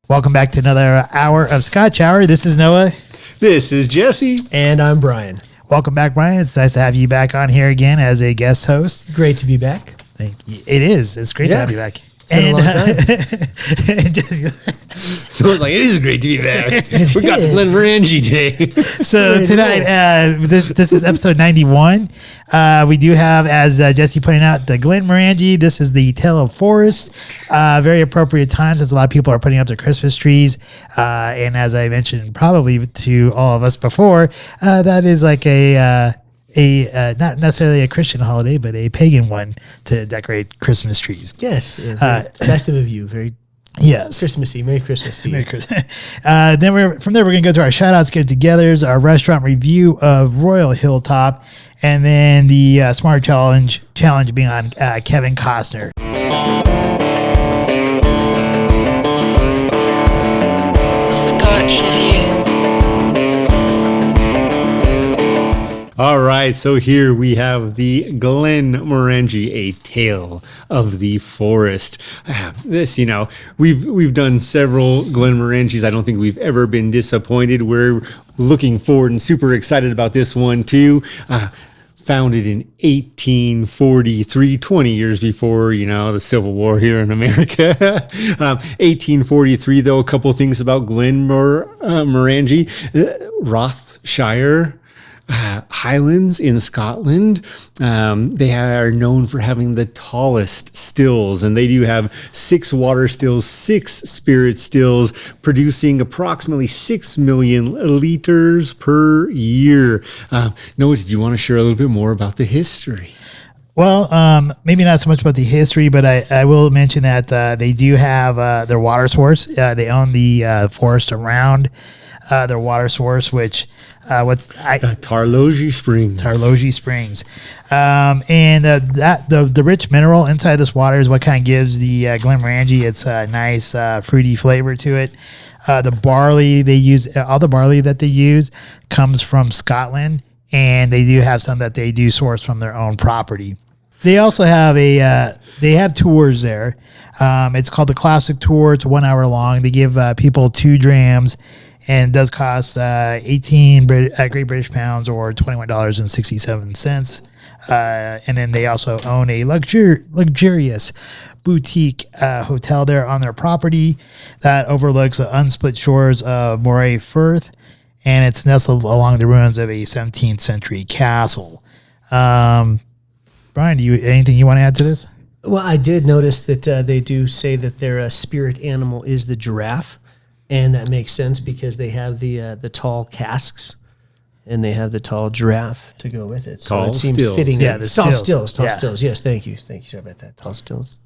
Welcome back to another hour of Scotch Hour. This is Noah. This is Jesse. And I'm Brian. Welcome back, Brian. It's nice to have you back on here again as a guest host. Great to be back. Thank you. It is. It's great to have you back. It's been a long time. So it's like, it is great to be back. We got the Glenmorangie today. So tonight, this is episode 91. We do have, as Jesse pointed out, the Glenmorangie. This is the Tale of Forest. Very appropriate time since a lot of people are putting up their Christmas trees. And as I mentioned probably to all of us before, that is like a not necessarily a Christian holiday, but a pagan one to decorate Christmas trees. Yes. Festive of you. Very yes. Christmassy. Merry Christmas to you. Merry Christmas. Then from there, we're going to go to our shout-outs, get togethers, our restaurant review of Royal Hilltop, and then the Smarter Challenge being on Kevin Costner. Scotch Reviewed. All right, so here we have the Glenmorangie, A Tale of the Forest. This, we've done several Glenmorangies. I don't think we've ever been disappointed. We're looking forward and super excited about this one too. Founded in 1843, 20 years before, the Civil War here in America. 1843, though, a couple things about Glenmorangie. Rothshire Highlands in Scotland. They are known for having the tallest stills, and they do have 6 water stills, 6 spirit stills, producing approximately 6 million liters per year. Noah, did you want to share a little bit more about the history? Well, maybe not so much about the history, but I will mention that they do have their water source. They own the forest around their water source, which Tarlogie Springs. Tarlogie Springs, and the rich mineral inside this water is what kind of gives the Glenmorangie its nice fruity flavor to it. The barley they use, all the barley that they use comes from Scotland, and they do have some that they do source from their own property. They also have they have tours there. It's called the Classic Tour. It's 1 hour long. They give people 2 drams. And it does cost 18 Great British Pounds or $21.67. And then they also own a luxurious boutique hotel there on their property that overlooks the unsplit shores of Moray Firth, and it's nestled along the ruins of a 17th century castle. Brian, anything you want to add to this? Well, I did notice that they do say that their spirit animal is the giraffe. And that makes sense because they have the tall casks and they have the tall giraffe to go with it. So tall it seems stills. fitting. Yeah, tall stills. stills. Yes, thank you. Sorry about that. Tall stills.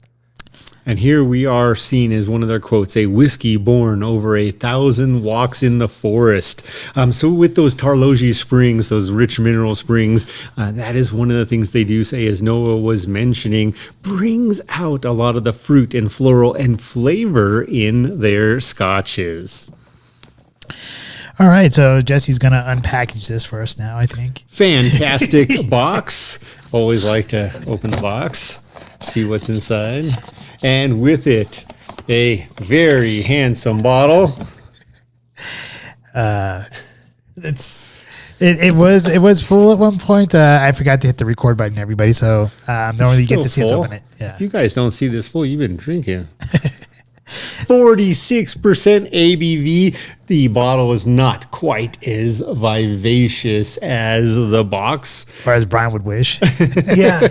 And here we are seen as one of their quotes, a whiskey born over 1,000 walks in the forest. So with those Tarlogie Springs, those rich mineral springs, that is one of the things they do say, as Noah was mentioning, brings out a lot of the fruit and floral and flavor in their scotches. All right, so Jesse's going to unpackage this for us now, I think. Fantastic box. Always like to open the box, see what's inside. And with it, a very handsome bottle. It was full at one point. I forgot to hit the record button, everybody. So normally you get to see us open it. Yeah. You guys don't see this full. You've been drinking. 46% ABV. The bottle is not quite as vivacious as the box. Or as Brian would wish. Yeah.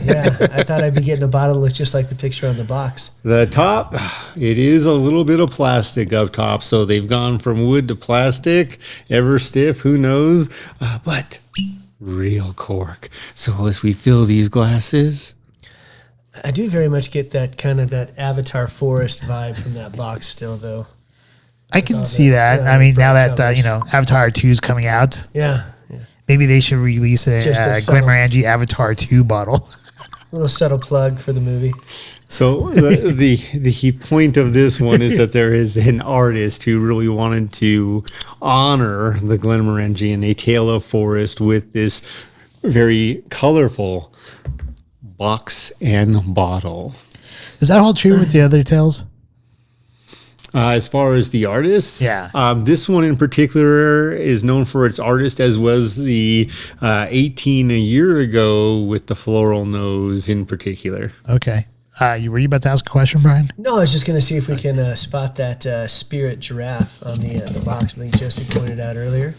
I thought I'd be getting a bottle that looks just like the picture on the box. The top, it is a little bit of plastic up top. So they've gone from wood to plastic, ever stiff, who knows? But real cork. So as we fill these glasses, I do very much get that kind of that Avatar Forest vibe from that box still, though. I can see that. I mean, now that, Avatar 2 is coming out. Yeah. Maybe they should release a Glenmorangie Avatar 2 bottle. A little subtle plug for the movie. So the point of this one is that there is an artist who really wanted to honor the Glenmorangie and A Tale of Forest with this very colorful box and bottle. Does that hold true with the other tales? As far as the artists, this one in particular is known for its artist, as was the 18 a year ago with the floral nose in particular. Okay. Were you about to ask a question, Brian? No, I was just going to see if we can spot that spirit giraffe on the box. I think Jesse pointed out earlier.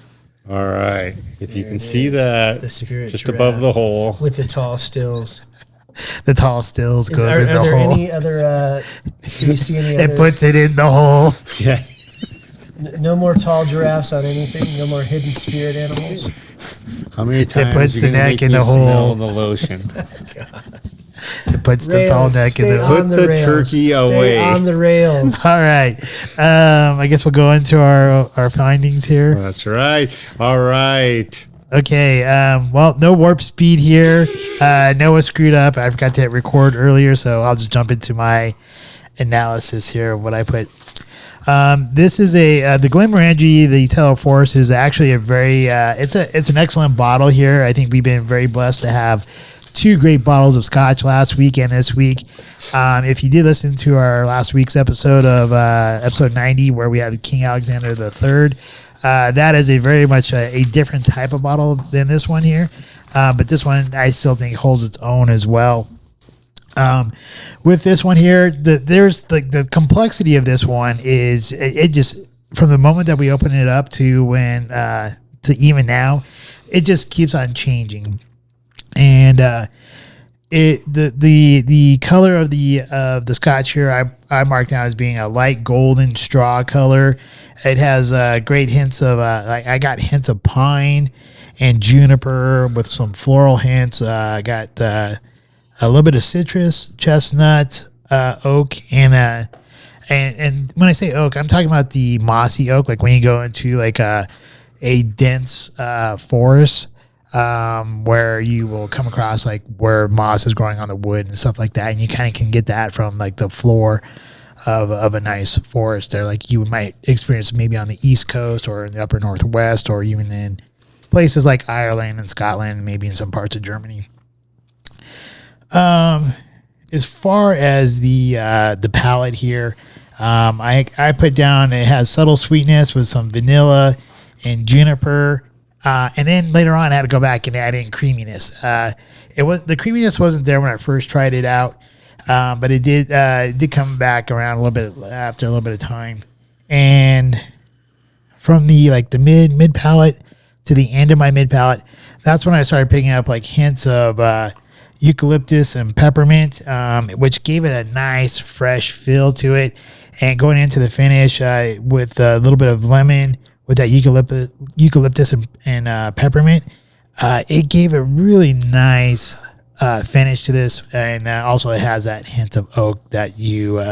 All right. If you There can it see is. that, The spirit just giraffe above the hole. with the tall stills. The tall stills Are goes in the there hole. any other? Do you see any It other? puts it in the hole. Yeah. No more tall giraffes on anything. No more hidden spirit animals. How many times puts you the gonna neck make in me the smell hole. the lotion? It puts the tall Rails, neck in stay the on hole. Put the the rails. turkey Stay away. on the rails. All right. I guess we'll go into our findings here. That's right. All right. Okay. Well, no warp speed here. Noah screwed up. I forgot to hit record earlier, so I'll just jump into my analysis here of what I put. This is the Glenmorangie, the Yellow Forest is actually a very it's an excellent bottle here. I think we've been very blessed to have two great bottles of Scotch last week and this week. If you did listen to our last week's episode of episode 90, where we had King Alexander III, that is a very much a different type of bottle than this one here. But this one I still think holds its own as well. With this one here, there's the complexity of this one is it just from the moment that we open it up to when to even now, it just keeps on changing, and the color of the Scotch here I marked down as being a light golden straw color. It has great hints of I got hints of pine and juniper with some floral hints. I got a little bit of citrus, chestnut, oak, and when I say oak, I'm talking about the mossy oak, like when you go into like a dense forest, where you will come across like where moss is growing on the wood and stuff like that, and you kind of can get that from like the floor of a nice forest there, like you might experience maybe on the East Coast or in the upper Northwest, or even in places like Ireland and Scotland, maybe in some parts of Germany. As far as the palate here, I put down it has subtle sweetness with some vanilla and juniper, and then later on I had to go back and add in creaminess. The creaminess wasn't there when I first tried it out, but it did come back around a little bit after a little bit of time, and from the mid palate to the end of my mid palate, that's when I started picking up like hints of eucalyptus and peppermint, which gave it a nice fresh feel to it. And going into the finish with a little bit of lemon with that eucalyptus and peppermint, it gave a really nice finish to this. And also it has that hint of oak that you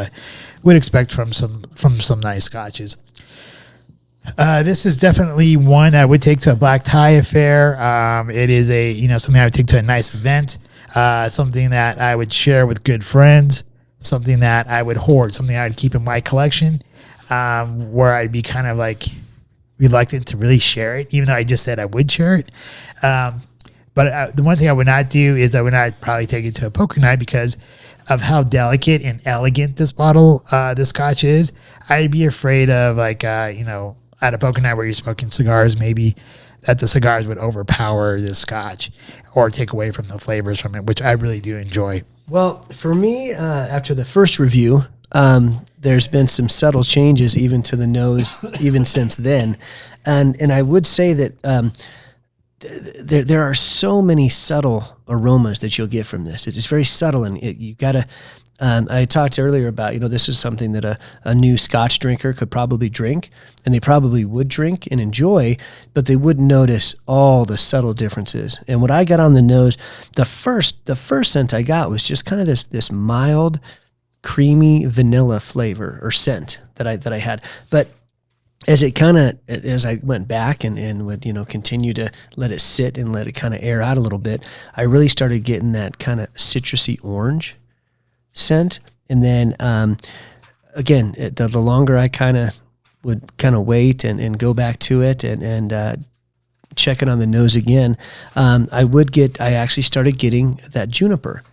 would expect from some nice scotches. This is definitely one I would take to a black tie affair. It is something I would take to a nice event. Something that I would share with good friends, something that I would hoard, something I would keep in my collection, where I'd be kind of like reluctant to really share it, even though I just said I would share it. But the one thing I would not do is I would not probably take it to a poker night because of how delicate and elegant this bottle, this Scotch is. I'd be afraid of at a poker night where you're smoking cigars, maybe that the cigars would overpower the Scotch or take away from the flavors from it, which I really do enjoy. Well, for me, after the first review, there's been some subtle changes even to the nose, even since then. And I would say that there are so many subtle aromas that you'll get from this. It's very subtle, and you got to... I talked earlier about, this is something that a new Scotch drinker could probably drink, and they probably would drink and enjoy, but they wouldn't notice all the subtle differences. And what I got on the nose, the first scent I got was just kind of this mild, creamy vanilla flavor or scent that I had. But as I went back and would, continue to let it sit and let it kind of air out a little bit, I really started getting that kind of citrusy orange scent. And then again, the longer I would wait and go back to it and check it on the nose again, I actually started getting that juniper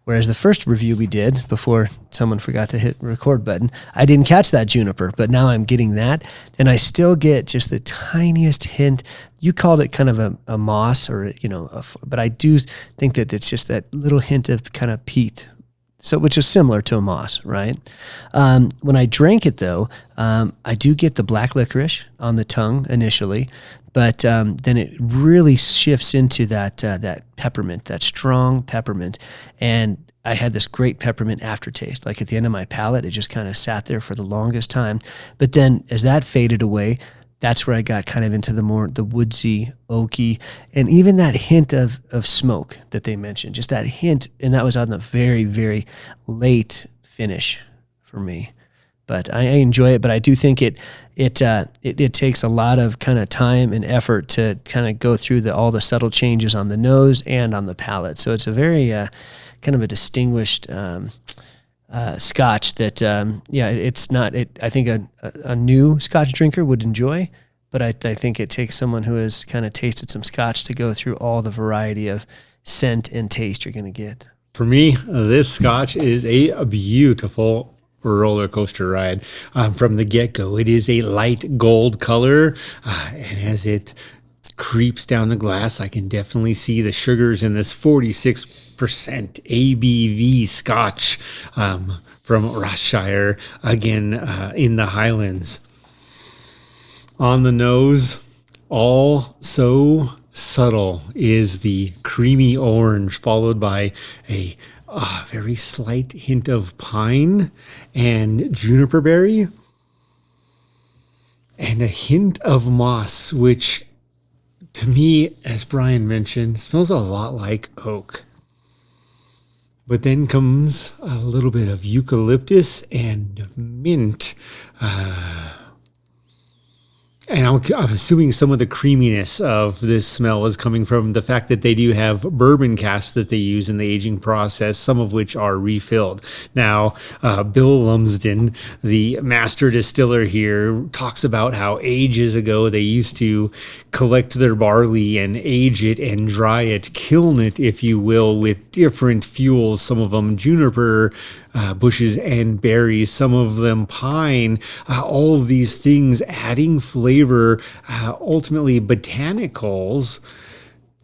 Whereas the first review we did before someone forgot to hit record button, I didn't catch that juniper, but now I'm getting that. And I still get just the tiniest hint. You called it kind of a moss or, but I do think that it's just that little hint of kind of peat. So, which is similar to a moss, right? When I drank it though, I do get the black licorice on the tongue initially, but then it really shifts into that peppermint, that strong peppermint. And I had this great peppermint aftertaste. Like at the end of my palate, it just kind of sat there for the longest time. But then as that faded away, that's where I got kind of into the woodsy, oaky, and even that hint of smoke that they mentioned, just that hint. And that was on the very, very late finish for me. But I enjoy it, but I do think it takes a lot of kind of time and effort to kind of go through all the subtle changes on the nose and on the palate. So it's a very kind of a distinguished Scotch that, it's not. I think a new Scotch drinker would enjoy, but I think it takes someone who has kind of tasted some Scotch to go through all the variety of scent and taste you're going to get. For me, this Scotch is a beautiful roller coaster ride from the get-go. It is a light gold color, and as it creeps down the glass, I can definitely see the sugars in this 46% ABV Scotch from Rothshire, again in the Highlands. On the nose, all so subtle is the creamy orange, followed by a very slight hint of pine and juniper berry, and a hint of moss, which to me, as Brian mentioned, smells a lot like oak. But then comes a little bit of eucalyptus and mint. And I'm assuming some of the creaminess of this smell is coming from the fact that they do have bourbon casks that they use in the aging process, some of which are refilled. Now, Bill Lumsden, the master distiller here, talks about how ages ago they used to collect their barley and age it and dry it, kiln it, if you will, with different fuels, some of them juniper bushes and berries, some of them pine, all of these things adding flavor, ultimately botanicals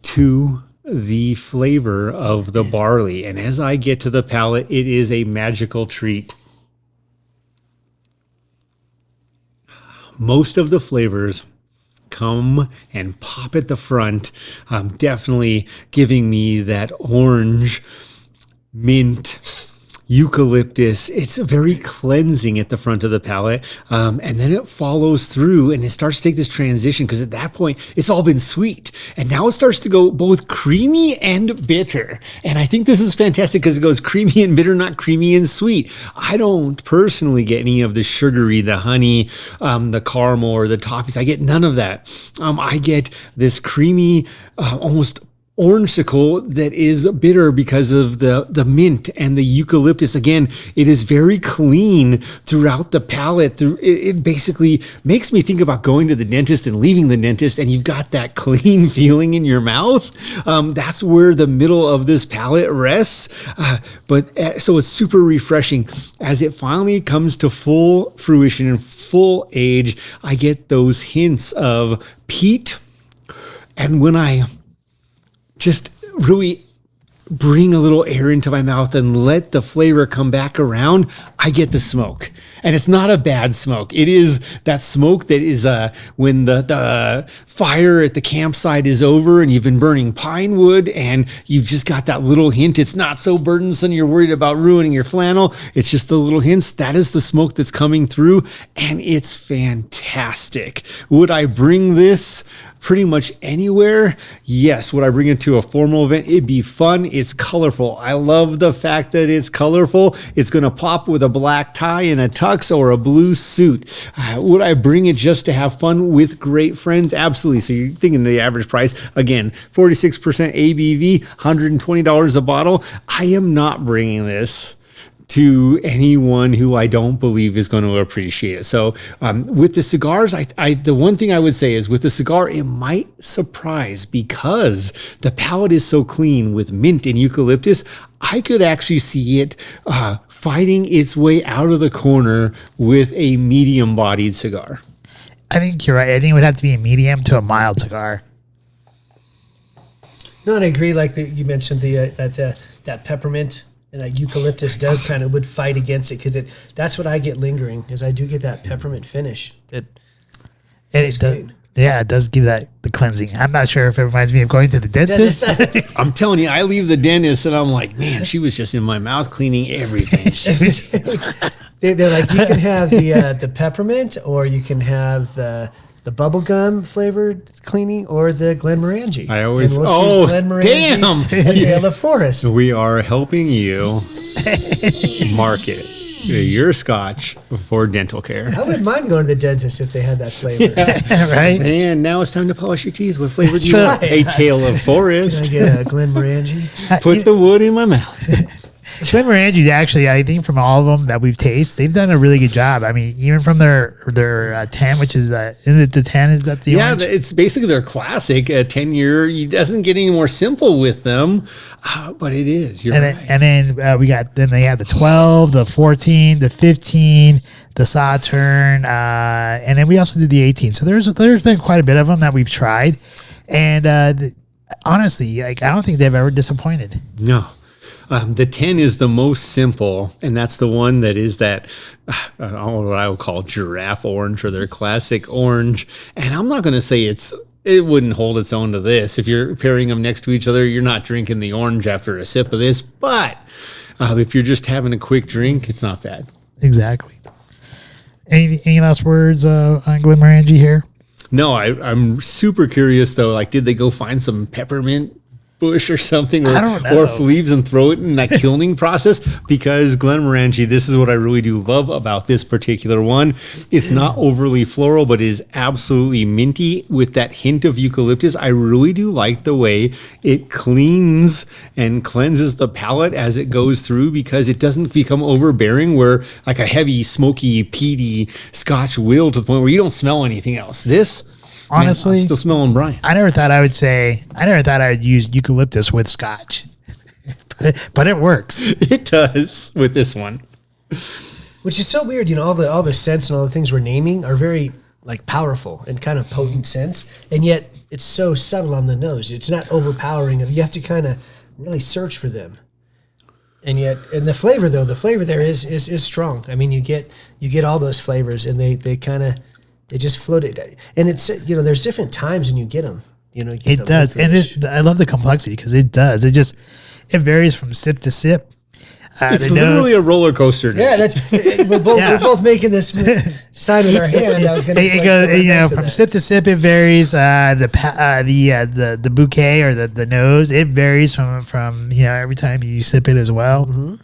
to the flavor of the barley. And as I get to the palate, it is a magical treat. Most of the flavors come and pop at the front, definitely giving me that orange, mint, eucalyptus. It's very cleansing at the front of the palate. And then it follows through and it starts to take this transition, because at that point it's all been sweet. And now it starts to go both creamy and bitter. And I think this is fantastic because it goes creamy and bitter, not creamy and sweet. I don't personally get any of the sugary, the honey, the caramel, or the toffees. I get none of that. I get this creamy, almost orangesicle that is bitter because of the mint and the eucalyptus. Again, it is very clean throughout the palate. It basically makes me think about going to the dentist and leaving the dentist, and you've got that clean feeling in your mouth. That's where the middle of this palate rests. So it's super refreshing. As it finally comes to full fruition and full age, I get those hints of peat. And when I just really bring a little air into my mouth and let the flavor come back around, I get the smoke. And it's not a bad smoke. It is that smoke that is when the fire at the campsite is over and you've been burning pine wood and you've just got that little hint. It's not so burdensome you're worried about ruining your flannel. It's just the little hints. That is the smoke that's coming through, and it's fantastic. Would I bring this pretty much anywhere? Yes. Would I bring it to a formal event? It'd be fun. It's colorful. I love the fact that it's colorful. It's going to pop with a black tie and a tux or a blue suit. Would I bring it just to have fun with great friends? Absolutely. So you're thinking the average price, again, 46% ABV, $120 a bottle. I am not bringing this to anyone who I don't believe is going to appreciate it. So with the cigars, the one thing I would say is with the cigar, it might surprise because the palate is so clean with mint and eucalyptus. I could actually see it fighting its way out of the corner with a medium-bodied cigar. I think you're right. I think it would have to be a medium to a mild cigar. No, and I agree. Like you mentioned, that peppermint and that eucalyptus would fight against it because that's what I get lingering is I do get that peppermint finish. It does give that the cleansing. I'm not sure if it reminds me of going to the dentist. I'm telling you, I leave the dentist and I'm like, man, she was just in my mouth cleaning everything. They're like, you can have the peppermint, or you can have the bubblegum flavored cleaning, or the Glenmorangie. I always, Glenmorangie, a Tale of Forest. We are helping you market your Scotch for dental care. I wouldn't mind going to the dentist if they had that flavor. Right? And now it's time to polish your teeth. What flavor do you That's want? right. A Tale of Forest. Can I get a Glenmorangie? Put the wood in my mouth. Glenmorangie, actually, I think from all of them that we've tasted, they've done a really good job. I mean, even from their 10, which is the 10, is that the orange? It's basically their classic 10-year. It doesn't get any more simple with them, but it is. You're right. And then they have the 12, the 14, the 15, the Sauterne, and then we also did the 18. So there's been quite a bit of them that we've tried, and honestly, like I don't think they've ever disappointed. No. The 10 is the most simple, and that's the one that is that, what I would call giraffe orange, or their classic orange. And I'm not going to say it wouldn't hold its own to this. If you're pairing them next to each other, you're not drinking the orange after a sip of this. But if you're just having a quick drink, it's not bad. Exactly. Any last words on Glenmorangie here? No, I'm super curious, though. Like, did they go find some peppermint bush or something, I don't know. or leaves and throw it in that kilning process? Because Glenmorangie, this is what I really do love about this particular one. It's not overly floral, but it is absolutely minty with that hint of eucalyptus. I really do like the way it cleans and cleanses the palate as it goes through, because it doesn't become overbearing where like a heavy, smoky, peaty Scotch will, to the point where you don't smell anything else. This, honestly, man, I'm still smelling Brian. I never thought I would use eucalyptus with Scotch, but it works. It does with this one. Which is so weird, all the scents and all the things we're naming are very like powerful and kind of potent scents, and yet it's so subtle on the nose. It's not overpowering. You have to kind of really search for them. And the flavor there is strong. I mean, you get all those flavors, and they just floated. And it's there's different times when you get them. It does, and I love the complexity because it does. It varies from sip to sip. It's literally a roller coaster. Yeah, we're both making this sign with our hand. I was going to. It goes, from sip to sip. It varies. The bouquet or the nose. It varies from every time you sip it as well. Mm-hmm.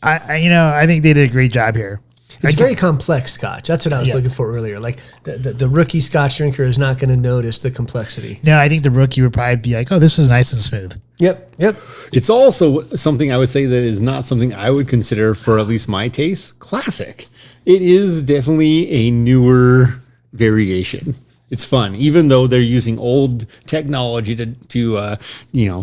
I think they did a great job here. It's very complex Scotch. That's what I was looking for earlier. Like the rookie Scotch drinker is not going to notice the complexity. No, I think the rookie would probably be like, "Oh, this is nice and smooth." Yep. It's also something I would say that is not something I would consider, for at least my taste, classic. It is definitely a newer variation. It's fun, even though they're using old technology to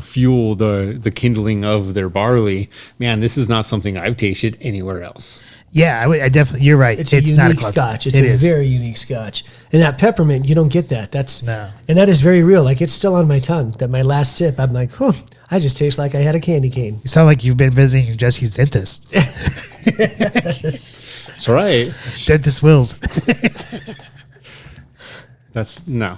fuel the kindling of their barley. Man, this is not something I've tasted anywhere else. Yeah, I definitely. You're right. It's a unique Scotch. It's a very unique Scotch. And that peppermint, you don't get that. And that is very real. Like, it's still on my tongue. That my last sip, I'm like, I just taste like I had a candy cane. You sound like you've been visiting Jesse's dentist. That's right. Dentist Wills. That's no.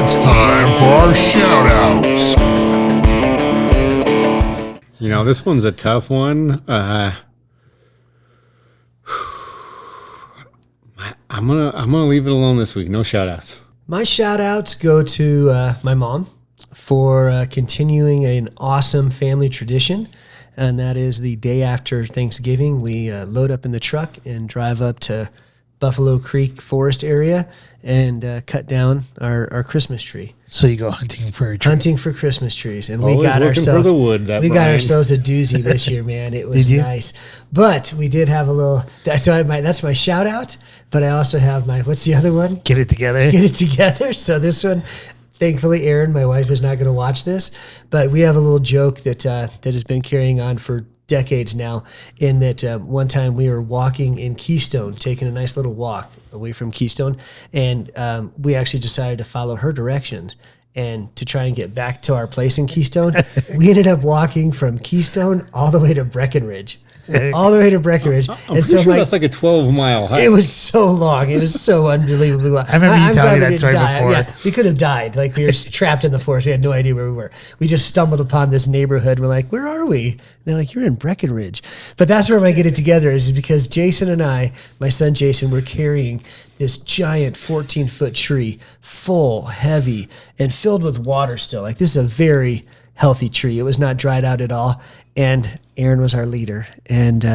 It's time for our shout-outs. This one's a tough one. I'm gonna leave it alone this week. No shout-outs. My shout-outs go to my mom for continuing an awesome family tradition, and that is the day after Thanksgiving, we load up in the truck and drive up to Buffalo Creek Forest area and cut down our Christmas tree. So you go hunting for a tree. Hunting for Christmas trees, and Always looking for the wood. We got ourselves a doozy this year, man. It was nice, but we did have a little. So that's my shout out. but I also have my, what's the other one? Get it together. Get it together. So this one, thankfully, Erin, my wife, is not going to watch this, but we have a little joke that that has been carrying on for decades now. In that one time we were walking in Keystone, taking a nice little walk away from Keystone, and we actually decided to follow her directions. And to try and get back to our place in Keystone, we ended up walking from Keystone all the way to Breckenridge. All the way to Breckenridge. I'm pretty sure that's like a 12-mile hike. It was so long. It was so unbelievably long. I remember you telling me that story die. before. Yeah, we could have died. Like, we were trapped in the forest. We had no idea where we were. We just stumbled upon this neighborhood. We're like, where are we? And they're like, you're in Breckenridge. But that's where I get it together, is because Jason and I, my son Jason, were carrying this giant 14-foot tree, full, heavy, and filled with water still. Like, this is a very healthy tree. It was not dried out at all. And Erin was our leader, and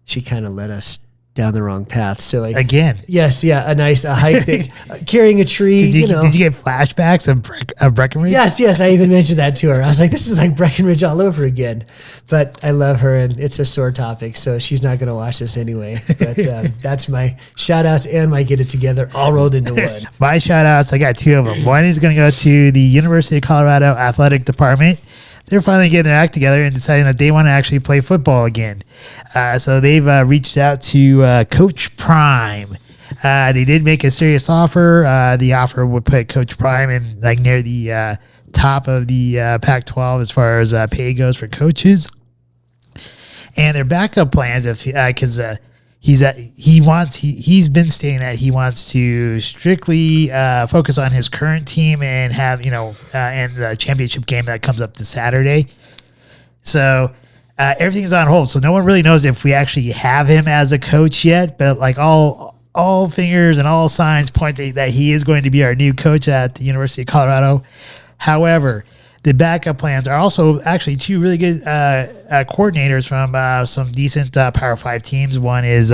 she kind of led us down the wrong path. So Again. yes, yeah, a hike that, carrying a tree. Did you get flashbacks of Breckenridge? Yes, I even mentioned that to her. I was like, this is like Breckenridge all over again. But I love her, and it's a sore topic, so she's not going to watch this anyway. But that's my shout-outs and my get it together all rolled into one. My shout-outs, I got two of them. One is going to go to the University of Colorado Athletic Department. They're finally getting their act together and deciding that they want to actually play football again. So they've reached out to Coach Prime. They did make a serious offer. The offer would put Coach Prime in like near the top of the Pac-12 as far as pay goes for coaches. And their backup plans, because he's been stating that he wants to strictly focus on his current team and have and the championship game that comes up this Saturday. So everything's on hold. So no one really knows if we actually have him as a coach yet. But like all fingers and all signs point to that he is going to be our new coach at the University of Colorado. However, the backup plans are also actually two really good coordinators from some decent Power 5 teams. One is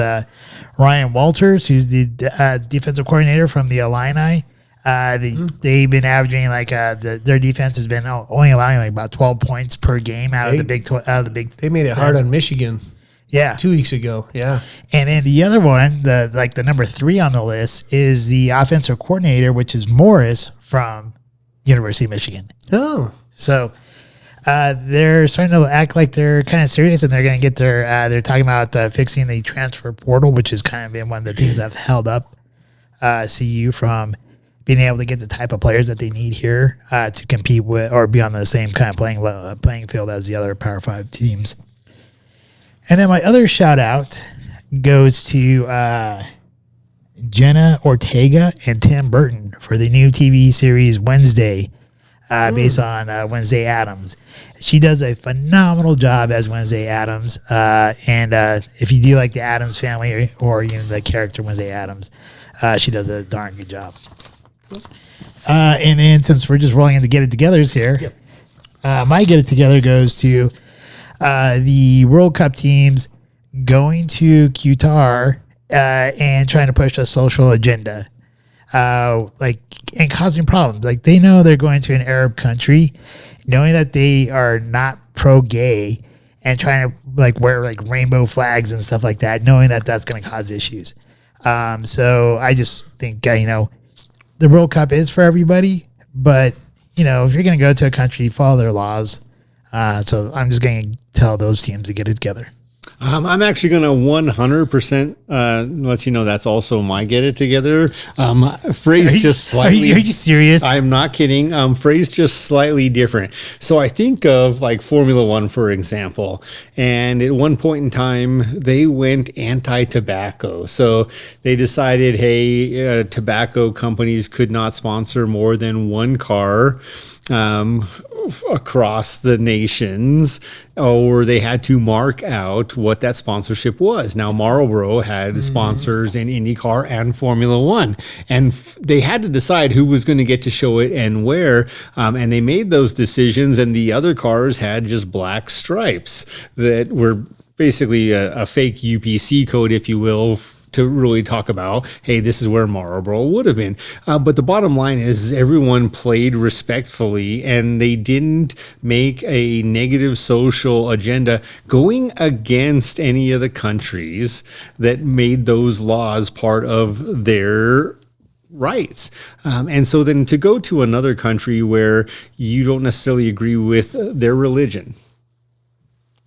Ryan Walters, who's the defensive coordinator from the Illini. They've been averaging their defense has been only allowing like about 12 points per game out of the Big. They made it hard on Michigan. Yeah, 2 weeks ago. Yeah, and then the other one, the number 3 on the list, is the offensive coordinator, which is Morris from University of Michigan. Oh, so they're starting to act like they're kind of serious, and they're going to get they're talking about fixing the transfer portal, which has kind of been one of the things that have held up CU from being able to get the type of players that they need here to compete with or be on the same kind of playing field as the other Power 5 teams. And then my other shout out goes to Jenna Ortega and Tim Burton for the new TV series Wednesday, based on Wednesday Addams. She does a phenomenal job as Wednesday Addams. And if you do like the Addams family or the character Wednesday Addams, she does a darn good job. And then since we're just rolling into Get It Togethers here, my Get It Together goes to the World Cup teams going to Qatar and trying to push a social agenda, and causing problems. Like, they know they're going to an Arab country, knowing that they are not pro-gay, and trying to wear rainbow flags and stuff like that, knowing that that's going to cause issues. So I just think the World Cup is for everybody, but if you're going to go to a country, follow their laws. So I'm just going to tell those teams to get it together. I'm actually going to 100% let you know that's also my Get It Together. Phrase just slightly. Are you serious? I'm not kidding. Phrase just slightly different. So I think of Formula One, for example, and at one point in time, they went anti-tobacco. So they decided, hey, tobacco companies could not sponsor more than one car across the nations, or they had to mark out what that sponsorship was. Now, Marlboro had sponsors in IndyCar and Formula One, and they had to decide who was going to get to show it and where, and they made those decisions, and the other cars had just black stripes that were basically a fake UPC code, if you will, to really talk about, hey, this is where Marlboro would have been. But the bottom line is everyone played respectfully, and they didn't make a negative social agenda going against any of the countries that made those laws part of their rights. And so then to go to another country where you don't necessarily agree with their religion,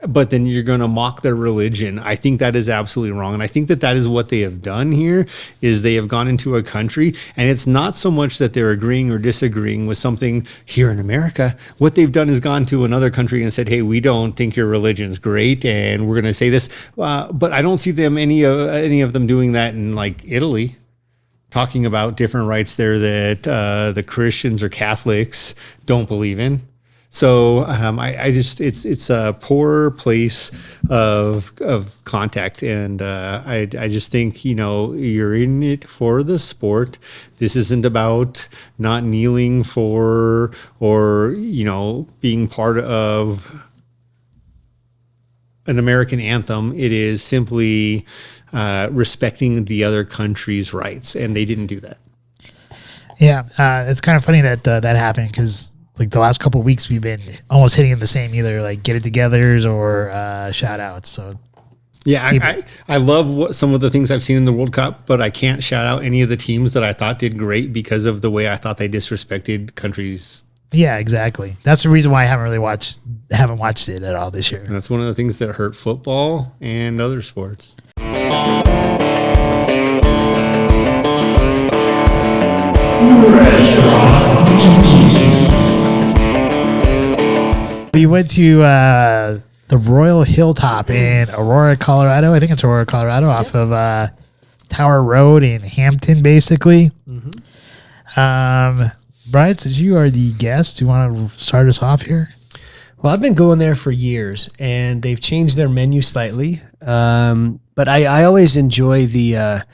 but then you're going to mock their religion, I think that is absolutely wrong. And I think that is what they have done here, is they have gone into a country, and it's not so much that they're agreeing or disagreeing with something here in America. What they've done is gone to another country and said, hey, we don't think your religion's great, and we're going to say this. But I don't see them, any of them doing that in like Italy, talking about different rights there that the Christians or Catholics don't believe in. So I just it's a poor place of contact, and I just think, you know, you're in it for the sport. This isn't about not kneeling for, or, you know, being part of an American anthem. It is simply respecting the other country's rights, and they didn't do that. Yeah, it's kind of funny that that happened, because like the last couple of weeks we've been almost hitting the same, either like get it togethers or shout outs. So yeah, I love what some of the things I've seen in the World Cup, but I can't shout out any of the teams that I thought did great because of the way I thought they disrespected countries. Yeah, exactly. That's the reason why I haven't watched it at all this year. And that's one of the things that hurt football and other sports. We went to the Royal Hilltop in Aurora, Colorado. I think it's Aurora, Colorado, off of Tower Road in Hampton, basically. Bryce, as you are the guest, do you want to start us off here? Well, I've been going there for years, and they've changed their menu slightly. But I always enjoy it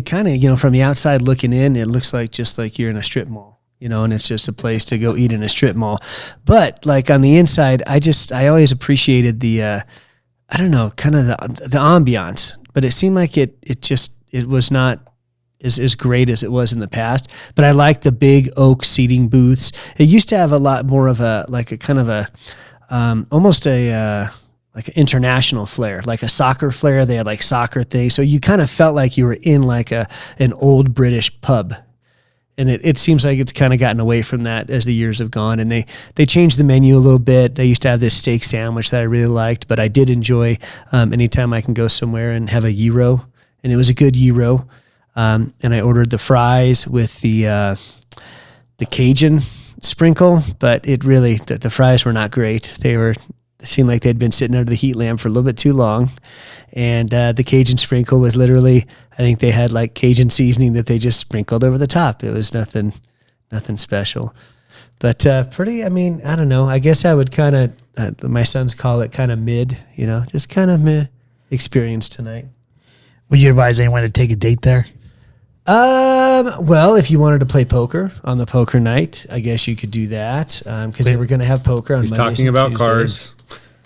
kind of, you know, from the outside looking in, it looks like just like you're in a strip mall, you know, and it's just a place to go eat in a strip mall. But like on the inside, I always appreciated the, I don't know, kind of the ambiance, but it seemed like it was not as great as it was in the past. But I like the big oak seating booths. It used to have a lot more of almost like an international flair, like a soccer flair. They had like soccer things. So you kind of felt like you were in like an old British pub. And it seems like it's kind of gotten away from that as the years have gone. And they changed the menu a little bit. They used to have this steak sandwich that I really liked, but I did enjoy anytime I can go somewhere and have a gyro. And it was a good gyro. And I ordered the fries with the Cajun sprinkle, but it really, the fries were not great. They seemed like they'd been sitting under the heat lamp for a little bit too long. And the Cajun sprinkle was literally, I think they had like Cajun seasoning that they just sprinkled over the top. It was nothing special. But pretty, I mean, I don't know. I guess I would kind of, my sons call it kind of mid, you know, just kind of meh experience tonight. Would you advise anyone to take a date there? Well, if you wanted to play poker on the poker night, I guess you could do that. Because they were going to have poker on He's Mondays talking and about Tuesdays. cards.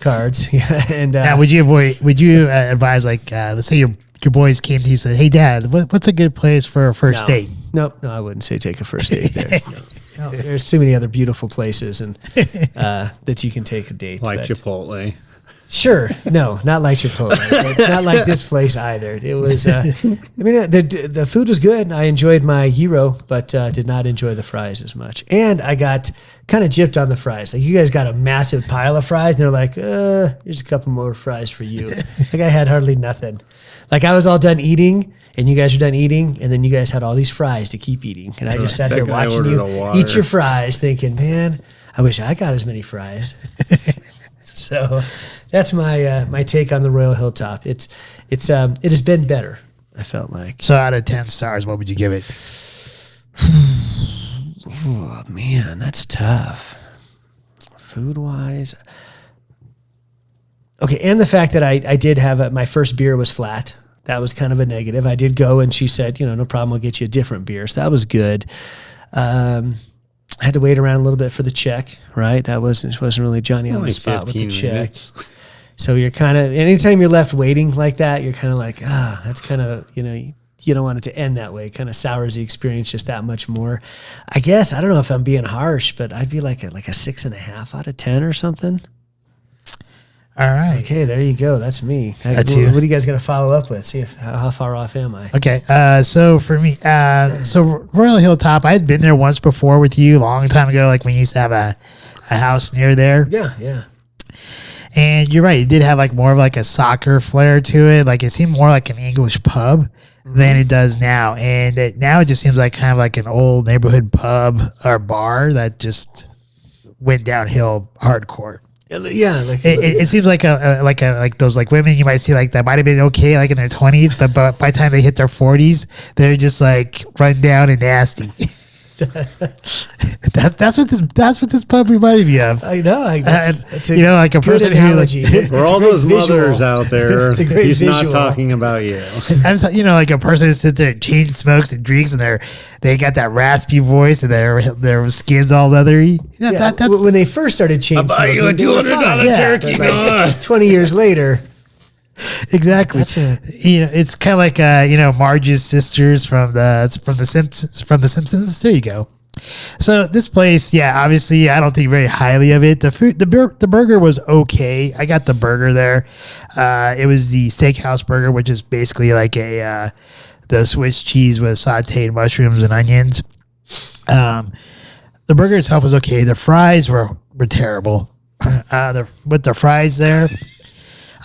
Cards, yeah. And Now, would you advise, like, let's say your boys came to you and said, "Hey, Dad, what's a good place for a first date?" No, I wouldn't say take a first date there. No. There's too many other beautiful places and that you can take a date. Like but Chipotle. Sure. No, not like Chipotle. But not like this place either. It was, I mean, the food was good. I enjoyed my gyro, but did not enjoy the fries as much. And I got kind of gypped on the fries. Like, you guys got a massive pile of fries, and they're like, here's a couple more fries for you. Like, I had hardly nothing. Like, I was all done eating, and you guys were done eating, and then you guys had all these fries to keep eating. And I just sat there watching you eat your fries, thinking, man, I wish I got as many fries. So that's my take on the Royal Hilltop. It has been better, I felt like. So out of 10 stars, what would you give it? Oh, man, that's tough. Food-wise. Okay, and the fact that I did have my first beer was flat. That was kind of a negative. I did go, and she said, no problem, we'll get you a different beer. So that was good. I had to wait around a little bit for the check, right? It wasn't really Johnny on the spot with the check. So you're kind of, anytime you're left waiting like that, you're kind of like, that's kind of, you don't want it to end that way. It kind of sours the experience just that much more. I guess, I don't know if I'm being harsh, but I'd be like a 6.5 out of 10 or something. All right. Okay, there you go. That's me. That's what, you. what are you guys going to follow up with? See how far off am I? Okay. So for me, so Royal Hilltop, I had been there once before with you a long time ago, like when you used to have a house near there. Yeah. And you're right. It did have like more of like a soccer flair to it. Like it seemed more like an English pub than it does now. And now it just seems like kind of like an old neighborhood pub or bar that just went downhill hardcore. Yeah, like It seems like like those like women you might see like that might have been okay like in their 20s, but by the time they hit their 40s, they're just like run down and nasty. that's what this pub reminded me of. I know. That's a like a good person analogy. who like, For all those mothers out there, It's a great he's not visual. talking about you. I'm like a person who sits there and chain smokes and drinks and they got that raspy voice and their skin's all leathery. Yeah, That's when they first started chain buy you a smoking, they were fine. $200 turkey. But like 20 years later, exactly. That's It's kind of like Marge's sisters from the Simpsons. There you go. So this place, yeah, obviously I don't think very highly of it. The burger was okay. I got the burger there. It was the steakhouse burger, which is basically like the Swiss cheese with sauteed mushrooms and onions. The burger itself was okay. The fries were terrible. With the fries there,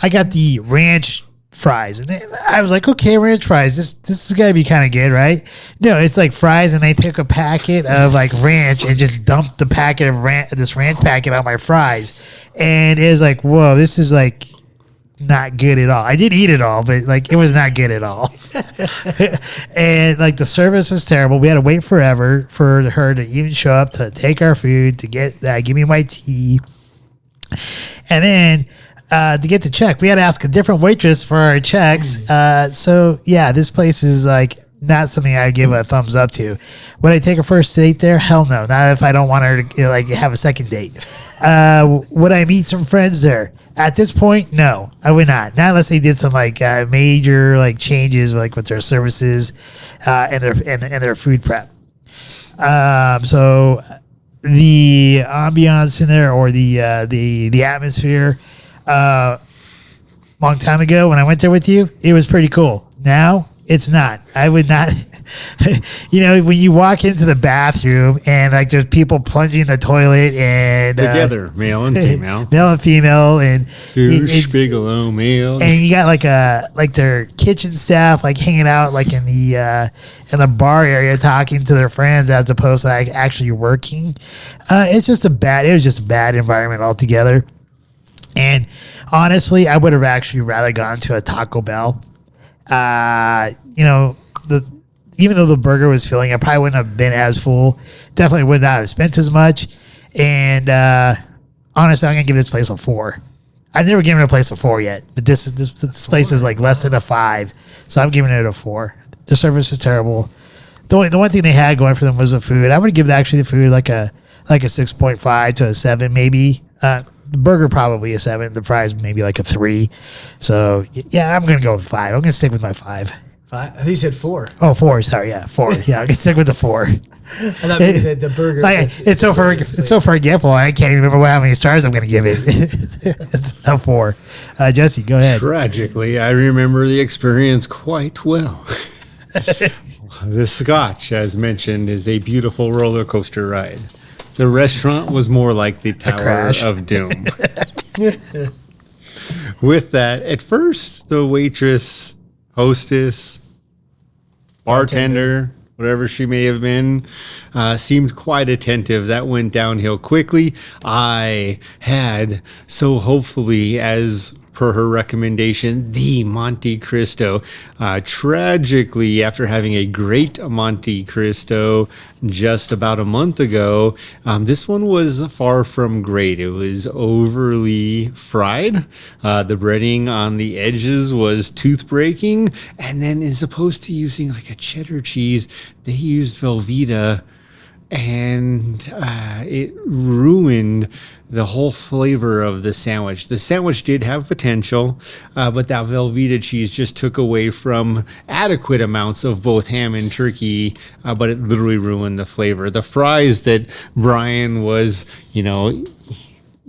I got the ranch fries, and I was like, okay, ranch fries. This is gotta be kind of good, right? No, it's like fries, and they took a packet of like ranch and just dumped the packet of this ranch packet on my fries, and it was like, whoa, this is like not good at all. I did eat it all, but like it was not good at all. And like the service was terrible. We had to wait forever for her to even show up to take our food, to give me my tea, and then to get the check, we had to ask a different waitress for our checks. So yeah, this place is like not something I give a thumbs up to. Would I take a first date there? Hell no. Not if I don't want her to like have a second date. Would I meet some friends there? At this point, no, I would not. Not unless they did some like major like changes like with their services and their food prep. So the ambiance in there or the atmosphere. Long time ago when I went there with you, it was pretty cool. Now it's not. I would not. When you walk into the bathroom and like there's people plunging in the toilet and Together, male and female. male and female, and Douche, Bigelow, male. and you got like their kitchen staff like hanging out like in the bar area talking to their friends as opposed to like actually working. It was just a bad environment altogether. And honestly, I would have actually rather gone to a Taco Bell. Even though the burger was filling, I probably wouldn't have been as full. Definitely would not have spent as much. And honestly, I'm gonna give this place a 4. I've never given a place a 4 yet, but this place is like less than a 5, so I'm giving it a 4. The service was terrible. The one thing they had going for them was the food. I would give the food like a 6.5 to a 7 maybe. The burger probably a 7. The fries maybe like a 3. So yeah, I'm gonna go with 5. I'm gonna stick with my 5. 5. I think you said 4. Oh, 4. Sorry, yeah, 4. Yeah, I'm gonna stick with the 4. I thought maybe the burger. It's so forgetful. I can't even remember how many stars I'm gonna give it. It's a 4. Jesse, go ahead. Tragically, I remember the experience quite well. The Scotch, as mentioned, is a beautiful roller coaster ride. The restaurant was more like the Tower crash. of Doom. With that, at first, the waitress, hostess, bartender, whatever she may have been, seemed quite attentive. That went downhill quickly. I had, so hopefully, as per her recommendation, the Monte Cristo. Tragically, after having a great Monte Cristo just about a month ago, this one was far from great. It was overly fried. The breading on the edges was tooth-breaking. And then as opposed to using like a cheddar cheese, they used Velveeta and it ruined the whole flavor of the sandwich. The sandwich did have potential, but that Velveeta cheese just took away from adequate amounts of both ham and turkey, but it literally ruined the flavor. The fries that Brian was,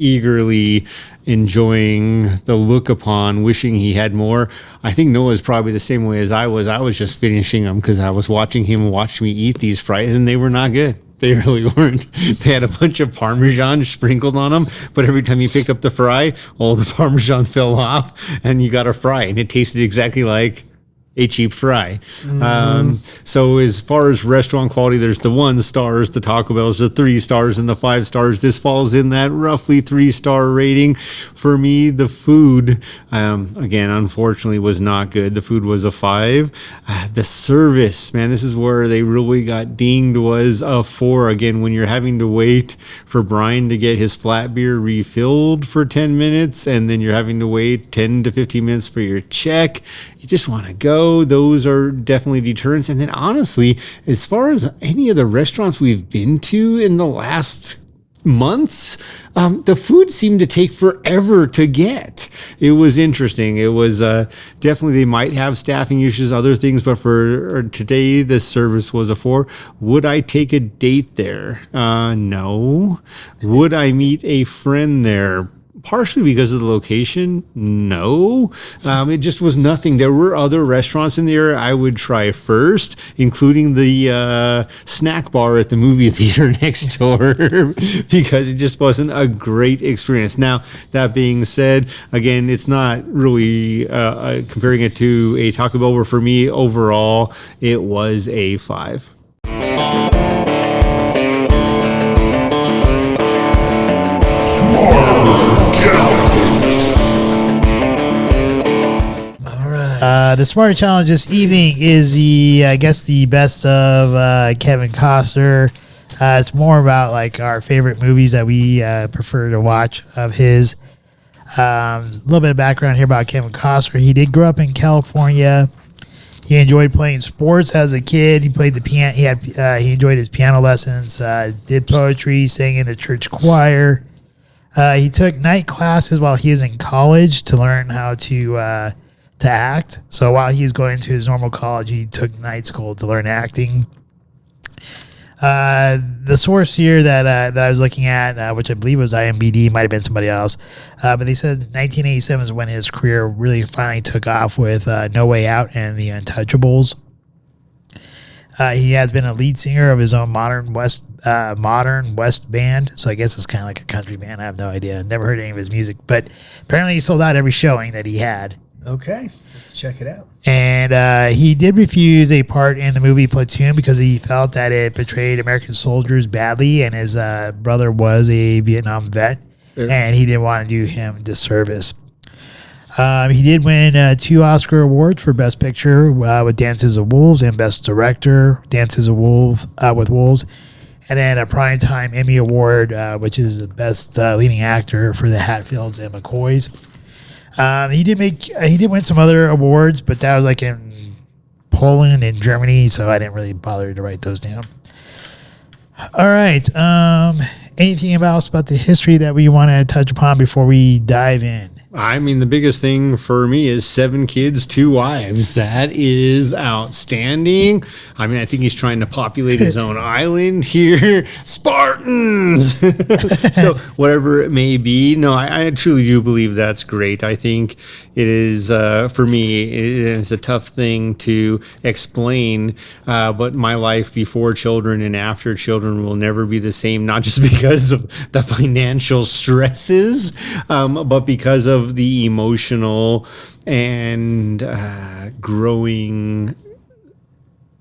eagerly enjoying the look upon, wishing he had more. I think Noah's probably the same way as I was. I was just finishing them because I was watching him watch me eat these fries, and they were not good. They really weren't. They had a bunch of Parmesan sprinkled on them, but every time you picked up the fry, all the Parmesan fell off, and you got a fry, and it tasted exactly like a cheap fry. So as far as restaurant quality, there's the 1 stars, the Taco Bell's the 3 stars, and the 5 stars. This falls in that roughly 3-star rating. For me, the food, again, unfortunately was not good. The food was a 5. The service, man, this is where they really got dinged, was a 4. Again, when you're having to wait for Brian to get his flat beer refilled for 10 minutes, and then you're having to wait 10 to 15 minutes for your check, you just want to go. Those are definitely deterrents. And then honestly, as far as any of the restaurants we've been to in the last months, the food seemed to take forever to get. It was interesting. It was definitely, they might have staffing issues, other things, but for today, the service was a 4. Would I take a date there? No. Would I meet a friend there? Partially because of the location, no. It just was nothing. There were other restaurants in the area I would try first, including the snack bar at the movie theater next door, because it just wasn't a great experience. Now, that being said, again, it's not really comparing it to a Taco Bell, where for me, overall, it was a 5. The Smarter Challenge this evening is I guess the best of Kevin Costner. It's more about like our favorite movies that we prefer to watch of his. A little bit of background here about Kevin Costner. He did grow up in California. He enjoyed playing sports as a kid. He played the piano. He enjoyed his piano lessons. Did poetry, sang in the church choir. He took night classes while he was in college to learn how to act. So while he was going to his normal college, he took night school to learn acting. The source here that I was looking at, which I believe was IMDb, might have been somebody else, but they said 1987 is when his career really finally took off with No Way Out and The Untouchables. He has been a lead singer of his own modern West band, so I guess it's kind of like a country band. I have no idea. Never heard any of his music, but apparently he sold out every showing that he had. Okay, let's check it out. And he did refuse a part in the movie Platoon because he felt that it portrayed American soldiers badly, and his brother was a Vietnam vet, and he didn't want to do him disservice. He did win 2 Oscar awards for Best Picture with Dances with Wolves, and Best Director, Dances with Wolves, and then a Primetime Emmy Award, which is the Best Leading Actor for the Hatfields and McCoys. He did win some other awards, but that was like in Poland and Germany, so I didn't really bother to write those down. All right. Anything else about the history that we want to touch upon before we dive in? I mean, the biggest thing for me is 7 kids, 2 wives. That is outstanding. I mean, I think he's trying to populate his own island here. Spartans! So whatever it may be, no, I truly do believe that's great. I think it is, for me, it is a tough thing to explain, but my life before children and after children will never be the same, not just because of the financial stresses, but because of the emotional and growing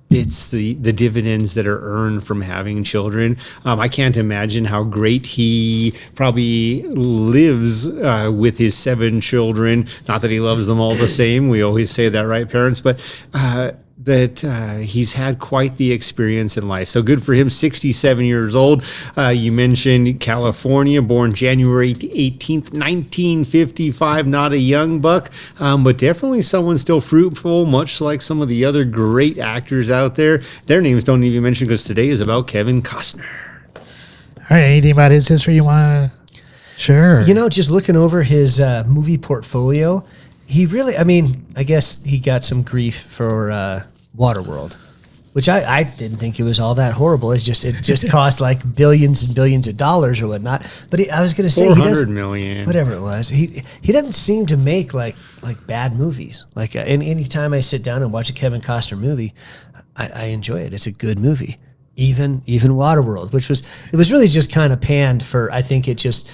it's the dividends that are earned from having children. I can't imagine how great he probably lives with his 7 children. Not that he loves them all the same. We always say that, right, parents? But that he's had quite the experience in life. So good for him, 67 years old. You mentioned California, born January 18th, 1955, not a young buck, but definitely someone still fruitful, much like some of the other great actors out there. Their names don't even mention because today is about Kevin Costner. All right, anything about his history you want to share? You know, just looking over his movie portfolio, he really, I mean, I guess he got some grief for Waterworld, which I didn't think it was all that horrible. It just cost like billions and billions of dollars or whatnot. But I was going to say, 400 million. Whatever it was. He doesn't seem to make like bad movies. Like any time I sit down and watch a Kevin Costner movie, I enjoy it. It's a good movie. Even Waterworld, which was really just kind of panned for. I think it just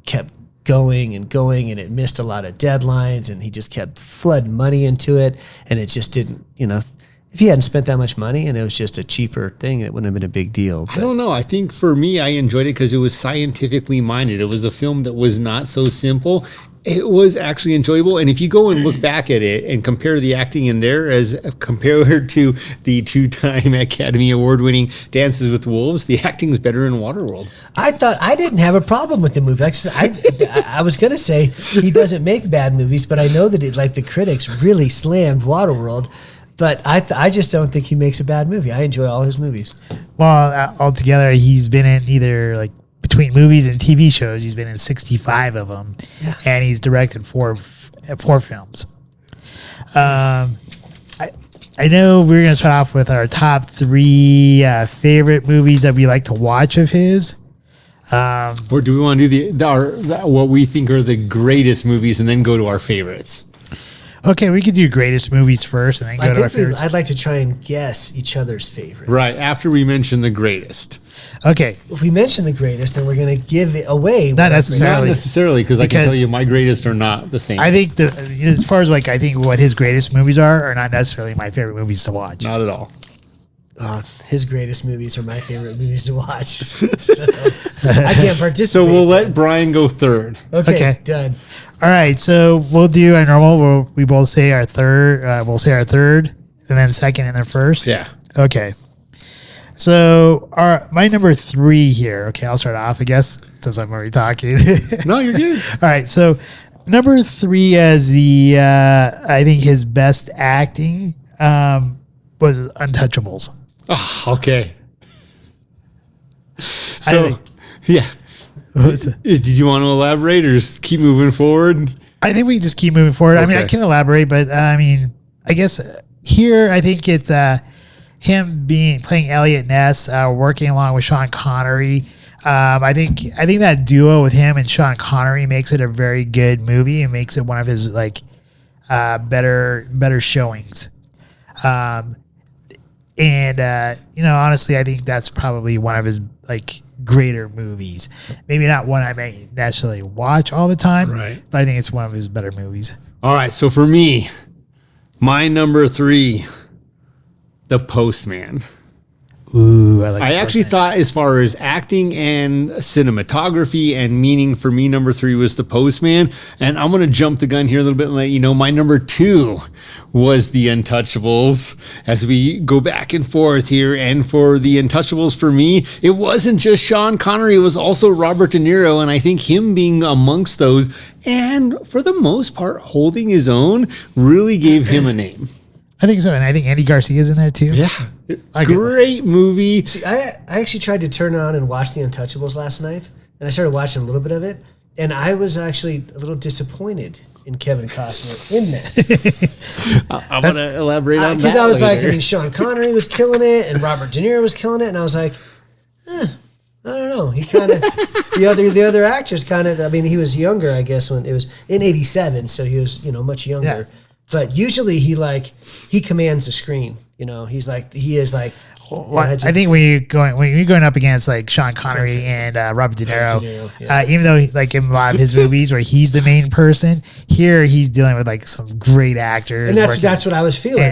kept going and going, and it missed a lot of deadlines, and he just kept flooding money into it, and it just didn't, if he hadn't spent that much money and it was just a cheaper thing, it wouldn't have been a big deal. I don't know. I think for me, I enjoyed it because it was scientifically minded. It was a film that was not so simple. It was actually enjoyable. And if you go and look back at it and compare the acting in there as compared to the 2-time Academy Award winning Dances with Wolves, the acting is better in Waterworld. I thought I didn't have a problem with the movie. I was going to say he doesn't make bad movies, but I know that the critics really slammed Waterworld. But I just don't think he makes a bad movie. I enjoy all his movies. Well, altogether, he's been in either between movies and TV shows, he's been in 65 of them, and he's directed four films. I know we're going to start off with our top 3 favorite movies that we like to watch of his. Or do we want to do what we think are the greatest movies and then go to our favorites? Okay, we could do greatest movies first and then go to our favorites. I'd like to try and guess each other's favorite. Right, after we mention the greatest. Okay. If we mention the greatest, then we're going to give it away. Not necessarily. Not necessarily, because I can tell you my greatest are not the same. I think as far as I think what his greatest movies are not necessarily my favorite movies to watch. Not at all. His greatest movies are my favorite movies to watch. So I can't participate. So we'll let Brian go third. Okay, done. All right, so we'll do our normal. We both say our third. We'll say our third, and then second, and then first. Yeah. Okay. So my number 3 here. Okay, I'll start off, I guess, since I'm already talking. No, you're good. All right, so number 3 as I think his best acting was Untouchables. Oh, okay. So, yeah. Did you want to elaborate or just keep moving forward? I think we can just keep moving forward. Okay. I mean, I can elaborate, but I guess here I think it's him playing Elliot Ness, working along with Sean Connery. I think that duo with him and Sean Connery makes it a very good movie and makes it one of his better showings. Honestly, I think that's probably one of his greater movies. Maybe not one I may necessarily watch all the time, right? But I think it's one of his better movies. All right, so for me, my number 3, The Postman. Ooh, I like. I actually thought, as far as acting and cinematography and meaning, for me, number 3 was The Postman. And I'm going to jump the gun here a little bit and let you know my number 2 was The Untouchables. As we go back and forth here, and for The Untouchables, for me, it wasn't just Sean Connery, it was also Robert De Niro. And I think him being amongst those, and for the most part, holding his own, really gave him a name. I think so, and I think Andy Garcia's in there too. Yeah, great movie. See, I actually tried to turn on and watch The Untouchables last night, and I started watching a little bit of it, and I was actually a little disappointed in Kevin Costner in that. I'm going to elaborate on that because I was later. Sean Connery was killing it, and Robert De Niro was killing it, and I was like, I don't know. He kind of the other actors kind of. I mean, he was younger, I guess, when it was in '87, so he was much younger. Yeah. But usually he commands the screen. He is like. Well, I think when you're going up against Sean Connery and Robert De Niro, even though in a lot of his movies where he's the main person, here he's dealing with some great actors, and that's what I was feeling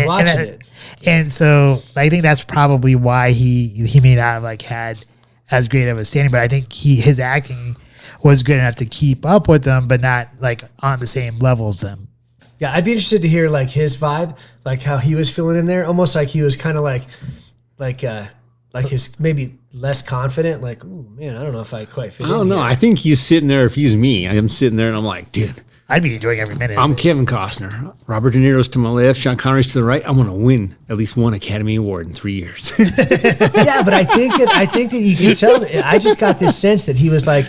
watching it. And so I think that's probably why he may not have had as great of a standing, but I think his acting was good enough to keep up with them, but not on the same level as them. Yeah, I'd be interested to hear like his vibe, like how he was feeling in there. Almost like he was kind of like his maybe less confident. Like, oh man, I don't know if I quite fit. I don't know. I think he's sitting there. If he's me, I'm sitting there and I'm like, dude, I'd be enjoying every minute. I'm Kevin Costner. Robert De Niro's to my left. Sean Connery's to the right. I'm going to win at least one Academy Award in 3 years. Yeah, but I think that you can tell. I just got this sense that he was like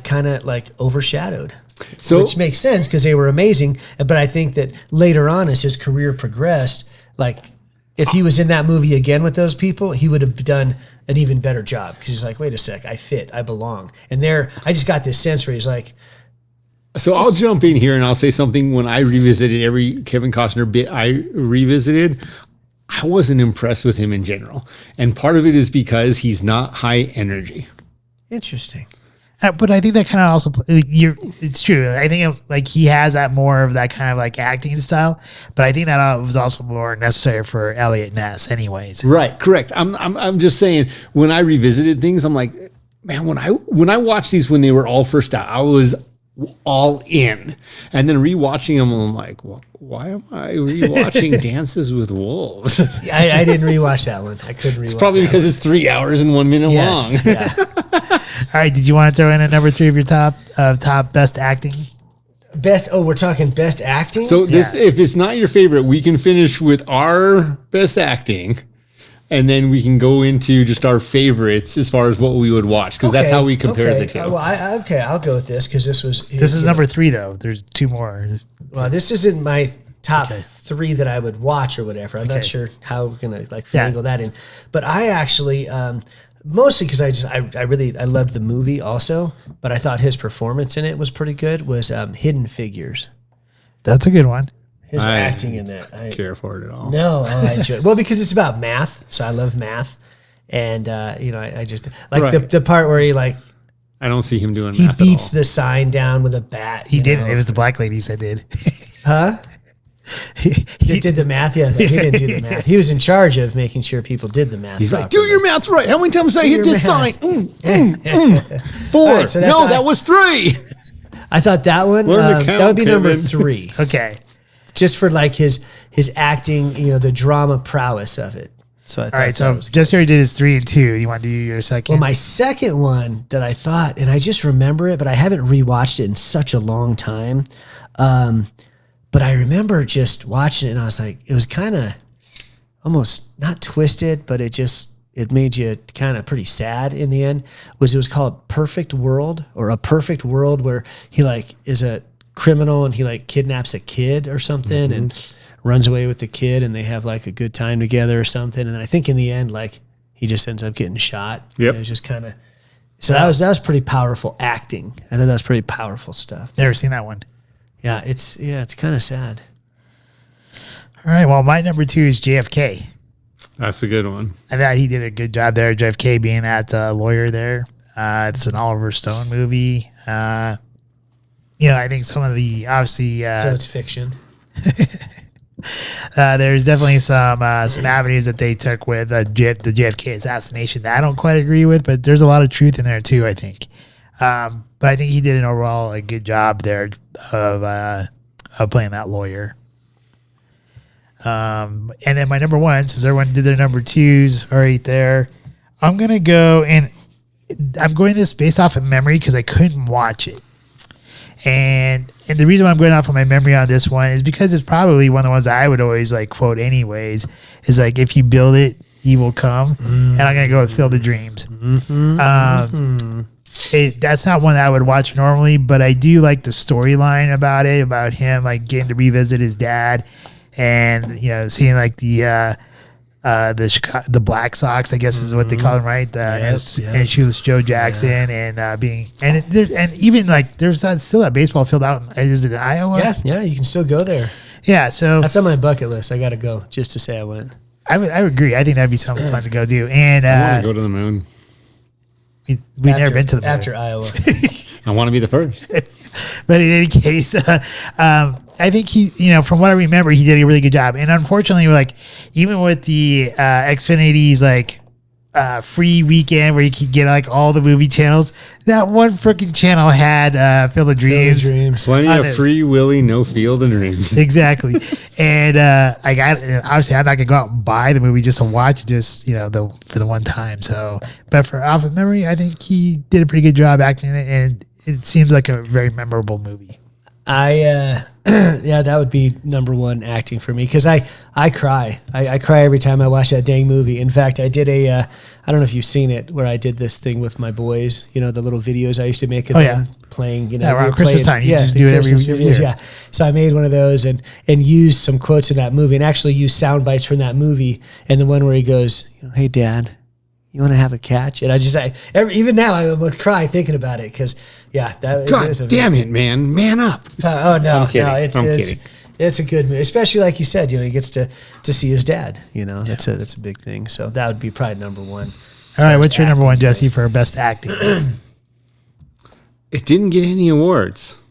kind of like overshadowed. So, Which makes sense because they were amazing. But I think that later on, as his career progressed, like if he was in that movie again with those people, he would have done an even better job because he's like, wait a sec, I fit, I belong. And there, I just got this sense where he's like, So I'll jump in here and I'll say something. When I revisited every Kevin Costner bit I revisited, I wasn't impressed with him in general. And part of it is because he's not high energy. interesting. But I think that kind of also it's true. I think like he has that more of that kind of like acting style. But I think that was also more necessary for Elliot Ness, anyways. Right, correct. I'm just saying when I revisited things, I'm like, man, when I watched these when they were all first out, I was all in. And then rewatching them, I'm like, well, why am I rewatching Dances with Wolves? I didn't rewatch that one. I couldn't rewatch. It's probably because it's 3 hours and 1 minute long. Yeah. All right, did you want to throw in a number 3 of your top best acting? Best. Oh, we're talking best acting. So this, if it's not your favorite, we can finish with our best acting, and then we can go into just our favorites as far as what we would watch, because that's how we compare the two. Well, I'll go with this because this is number 3 though. There's 2 more. Well, this isn't my top 3 that I would watch or whatever. I'm not sure how we're gonna like finagle that in, but I actually. Mostly because I really loved the movie also, but I thought his performance in it was pretty good. Was Hidden Figures. That's a good one. His acting in that. I care for it at all. No, I enjoy it. Well, because it's about math, so I love math, and I just like the part where he like I don't see him doing. he math beats at all. the sign down with a bat. He didn't. It was the black ladies that did. Huh? He did the math. Yeah, he didn't do the math. He was in charge of making sure people did the math. He's like, do your maths right. How many times did I hit this sign? 4. Right, so that's no, why- that was 3. I thought that one Learn to count, that would be number Kevin. 3. Okay. Just for like his acting, the drama prowess of it. So I thought All right. that So was good. just here did his 3 and 2. You want to do your second? Well, my second one that I thought, and I just remember it, but I haven't rewatched it in such a long time. But I remember just watching it and I was like, it was kind of almost not twisted, but it made you kind of pretty sad in the end. It was called Perfect World, or A Perfect World, where he like is a criminal and he like kidnaps a kid or something and runs away with the kid and they have like a good time together or something. And then I think in the end, like he just ends up getting shot. Yep. It was just kind of, so that was pretty powerful acting. I thought that was pretty powerful stuff. Never seen that one. Yeah, it's kind of sad. All right. Well, my number 2 is JFK. That's a good one. I thought he did a good job there. JFK being that lawyer there. It's an Oliver Stone movie. I think some of the obviously So it's fiction. there's definitely some avenues that they took with the JFK assassination that I don't quite agree with, but there's a lot of truth in there too, I think. But I think he did an overall a good job there of playing that lawyer. And then my number 1, since everyone did their number 2s right there, I'm gonna go and I'm going this based off of memory because I couldn't watch it. And the reason why I'm going off of my memory on this one is because it's probably one of the ones I would always like quote anyways, is like, if you build it, he will come. And I'm going to go with Field of Dreams. That's not one that I would watch normally, but I do like the storyline about it, about him like getting to revisit his dad and, seeing like the Black Sox, I guess is what they call them, right? And Shoeless Joe Jackson and even like there's still that baseball field out. Is it in Iowa? Yeah, you can still go there. Yeah. So That's on my bucket list. I got to go just to say I went. I would agree. I think that'd be something fun to go do. And I want to go to the moon. we've never been to the moon. After Iowa. I want to be the first. But in any case, I think he, from what I remember, he did a really good job. And unfortunately, like even with the Xfinity's like free weekend where you could get like all the movie channels. That one freaking channel had Field of Dreams. Plenty on of it. Free Willy, no Field of Dreams. Exactly. And I got, obviously I'm not gonna go out and buy the movie just to watch it, just for the one time. So, but for off of memory, I think he did a pretty good job acting in it, and it seems like a very memorable movie. Yeah, that would be number one acting for me because I cry. I cry every time I watch that dang movie. In fact, I did I don't know if you've seen it, where I did this thing with my boys, the little videos I used to make of them playing, around Christmas time. You just do it every year. Yeah. So I made one of those and used some quotes in that movie and actually used sound bites from that movie. And the one where he goes, hey, Dad, you want to have a catch? And even now I would cry thinking about it because, God damn it, man up. Oh no, I'm kidding. no, I'm kidding. It's a good movie, especially like you said. He gets to see his dad. That's a big thing. So that would be probably number one. All right, what's your number one, Jesse, for best acting? It didn't get any awards,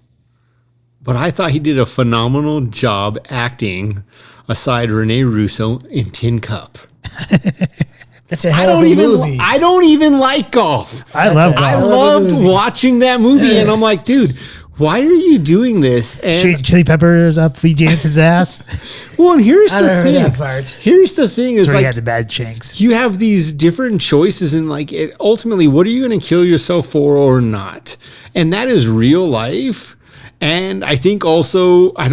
but I thought he did a phenomenal job acting aside Rene Russo in Tin Cup. That's a hell of a movie. I don't even like golf. I love golf. I loved watching that movie, and I'm like, dude, why are you doing this? And Shooting chili peppers up Lee Jansen's ass. well, and here's I the never heard thing. that part. Here's the thing: is That's where he like had the bad shanks. you have these different choices, and like ultimately, what are you going to kill yourself for or not? And that is real life. And I think also, I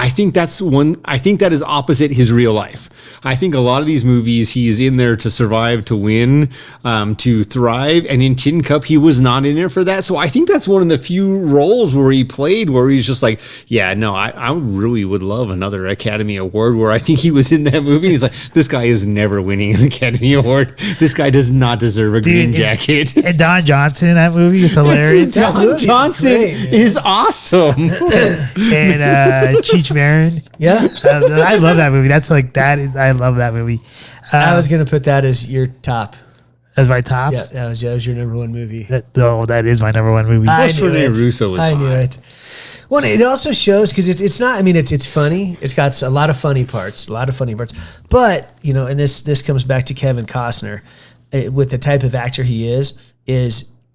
think that is opposite his real life. I think a lot of these movies, he's in there to survive, to win, to thrive. And in Tin Cup, he was not in there for that. So I think that's one of the few roles where he played where he's just like, yeah, no, I really would love another Academy Award, where I think he was in that movie. He's like, this guy is never winning an Academy Award. This guy does not deserve a green jacket. And Don Johnson in that movie is hilarious. Don Johnson is awesome. And Cheech Marin. Yeah. I love that movie. That's like that. I love that movie. I was gonna put that as your top. As my top. Yeah, that was your number one movie. That is my number one movie. I Plus knew Rene it. Russo was I knew hot. it. Well, it also shows because it's not. I mean, it's funny. It's got a lot of funny parts. But and this comes back to Kevin Costner, with the type of actor he is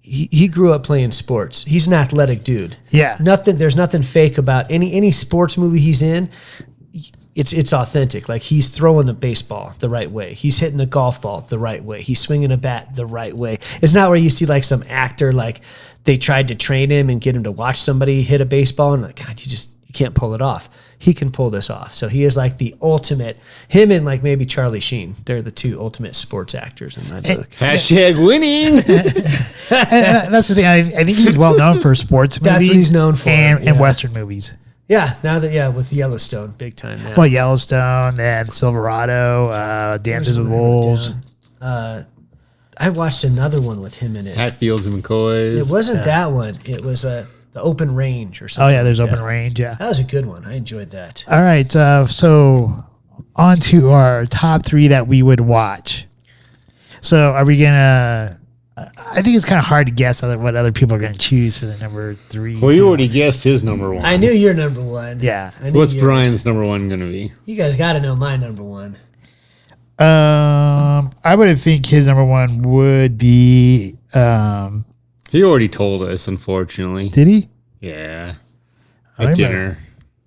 he grew up playing sports. He's an athletic dude. Yeah. There's nothing fake about any sports movie he's in. It's authentic. Like he's throwing the baseball the right way. He's hitting the golf ball the right way. He's swinging a bat the right way. It's not where you see like some actor, like they tried to train him and get him to watch somebody hit a baseball and like, God, you can't pull it off. He can pull this off. So he is like the ultimate, him and like maybe Charlie Sheen. They're the two ultimate sports actors in my book. Hashtag winning. And that's the thing. I think he's well known for sports movies. That's what he's known for, and yeah. Western movies. Yeah, with Yellowstone, big time now. Well, Yellowstone and Silverado, Dances with Wolves. I watched another one with him in it. Hatfields and McCoys. It wasn't that one. It was the Open Range or Oh something. yeah, there's Open Range. Yeah. That was a good one. I enjoyed that. All right. So on to our top 3 that we would watch. So are we gonna? I think it's kind of hard to guess what other people are going to choose for the number 3. Well, you already guessed his number one. I knew your number one. Yeah. I knew What's yours. Brian's number one going to be? You guys got to know my number one. I would think his number 1 would be. He already told us, unfortunately. Did he? Yeah. I At remember.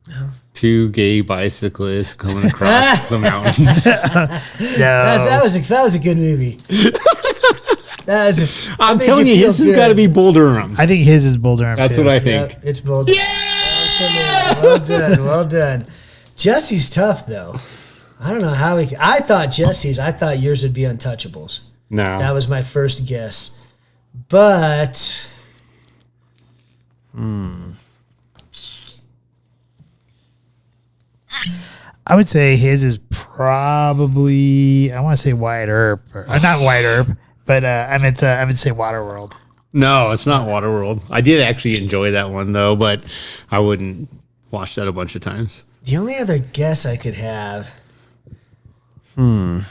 dinner. 2 gay bicyclists coming across the mountains. No. That was a good movie. I'm telling you, his has got to be Bull Durham. I think his is Bull Durham. That's too. what I think. Yeah, it's bold. Yeah! Well done. Jesse's tough though. I don't know how I thought yours would be Untouchables. No. That was my first guess. But I would say his is probably, I want to say Wyatt Earp, or not Wyatt Earp, but I meant to say Waterworld. No, it's not Waterworld. I did actually enjoy that one, though, but I wouldn't watch that a bunch of times. the only other guess I could have. Did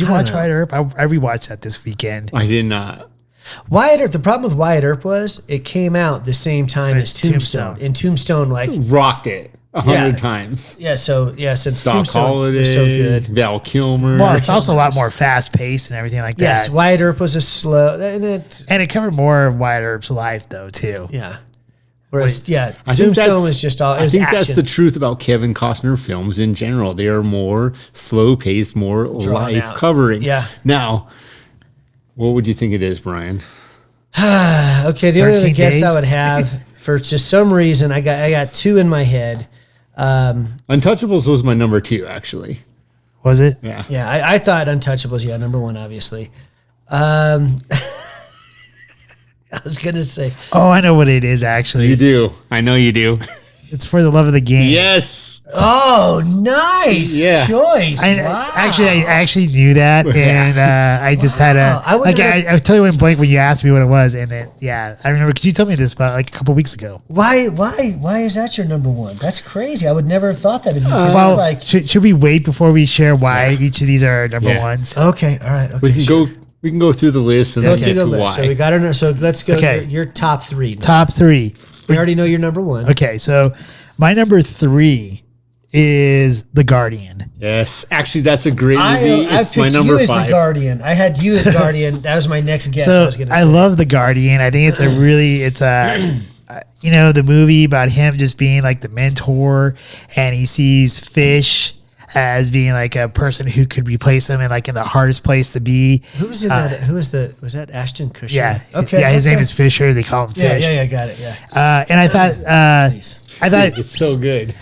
you I watch don't know. Wyatt Earp? I rewatched that this weekend. I did not. Wyatt Earp. The problem with Wyatt Earp was it came out the same time as As Tombstone. Tombstone. And Tombstone, like Rocked it. 100 times. Yeah, so since Doc Tombstone Holliday, was so good. Val Kilmer. Well, it's also a lot more fast paced and everything like Yes, that. Wyatt Earp was a slow, and And it covered more of Wyatt Earp's life though too. yeah. Whereas, I think Tombstone that's- was just all. It I was think action. that's the truth about Kevin Costner films in general. They are more slow paced, more life out. covering. Yeah. Now, what would you think it is, Brian? Okay, the other 13 guess I days? would have for just some reason, I got two in my head. Untouchables was my number 2, actually. Was it? Yeah. Yeah, I thought Untouchables. Yeah, number 1, obviously. I was gonna say, Oh, I know what it is actually. You do. I know you do. It's For the Love of the Game. Yes. oh, nice Yeah. choice. I actually knew that, and I just had Wow. I a wouldn't like have- I totally went blank when you asked me what it was, and then I remember because you told me this about like a couple weeks ago. Why is that your number 1? That's crazy. I would never have thought that of you. 'Cause Well, it's like, should we wait before we share why each of these are number Yeah. ones? okay, all right, okay. We can go. We can go through the list and then Go get through to the why. list. So we got our. So let's go. Okay. Your top 3. now. Top 3. We already know your number 1. Okay, so my number 3 is The Guardian. Yes, actually, that's a great movie. I It's my picked number you as 5. the Guardian. I had you as Guardian. That was my next guess. I So was going to I say. love The Guardian. I think it's the movie about him just being like the mentor, and he sees fish as being like a person who could replace him and like in the hardest place to be. Who's in that? Who was the? Was that Ashton Kutcher? Yeah. Okay. Yeah, his okay. name is Fisher. They call him Yeah, Fish. yeah, got it. Yeah. And I thought Nice. It's so good.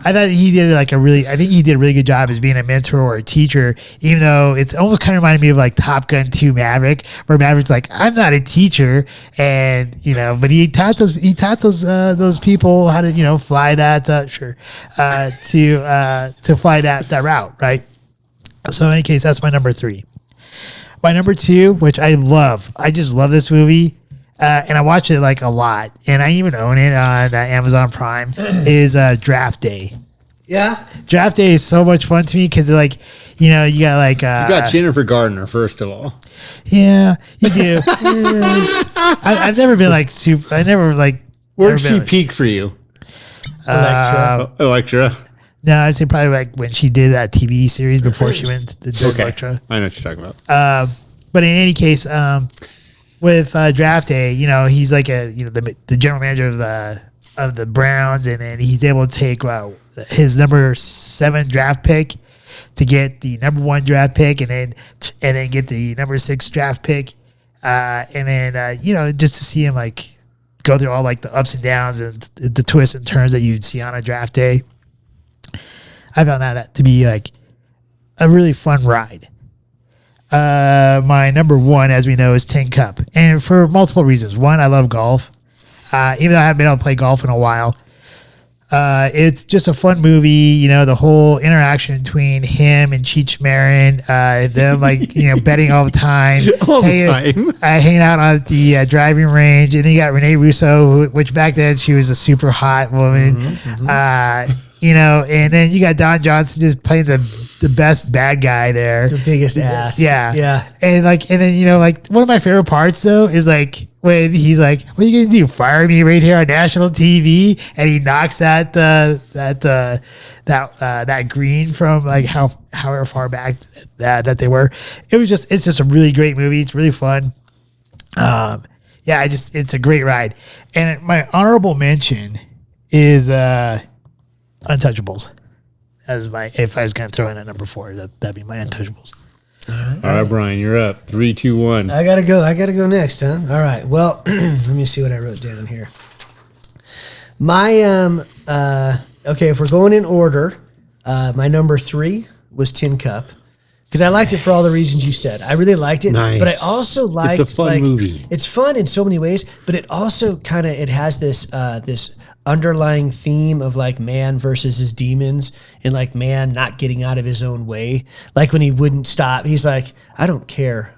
I thought he did I think he did a really good job as being a mentor or a teacher, even though it's almost kind of reminded me of like Top Gun 2 Maverick, where Maverick's like, I'm not a teacher. And, but he taught those people how to, fly that, to fly that route. Right. So in any case, that's my number 3. My number 2, which I just love this movie. And I watch it like a lot, and I even own it on Amazon Prime. Is Draft Day. Yeah. Draft Day is so much fun to me because you got like You got Jennifer Gardner, first of all. yeah, you do. I've never been like super. I never like. Where'd never she been, like- peak for you? Electra. Electra. No, I'd say probably like when she did that TV series before she went to the Electra. I know what you're talking about. But in any case, with Draft Day, he's like the general manager of the Browns, and then he's able to take his number 7 draft pick to get the number 1 draft pick, and then get the number 6 draft pick, and then just to see him like go through all like the ups and downs and the twists and turns that you'd see on a draft day. I found that to be like a really fun ride. My number 1, as we know, is Tin Cup, and for multiple reasons. One, I love golf. Even though I haven't been able to play golf in a while, it's just a fun movie. The whole interaction between him and Cheech Marin, them like betting all the time, hanging out on the driving range, and then you got Renee Russo, which back then she was a super hot woman. And then you got Don Johnson just playing the best bad guy there. The biggest ass. Yeah. Yeah. And then one of my favorite parts though is like when he's like, what are you gonna do? Fire me right here on national TV? And he knocks that green from like however far back that they were. It's just a really great movie. It's really fun. It's a great ride. And my honorable mention is Untouchables. If I was gonna throw in a number 4, that'd be my Untouchables. All right, Brian, you're up. 3, 2, 1. I gotta go next, huh? All right. Well, let me see what I wrote down here. My okay, if we're going in order, my number 3 was Tin Cup. Because I liked it for all the reasons you said. I really liked it. Nice. But I also liked It's a fun movie. It's fun in so many ways, but it also it has this this underlying theme of like man versus his demons, and like man not getting out of his own way. Like when he wouldn't stop, he's like, I don't care.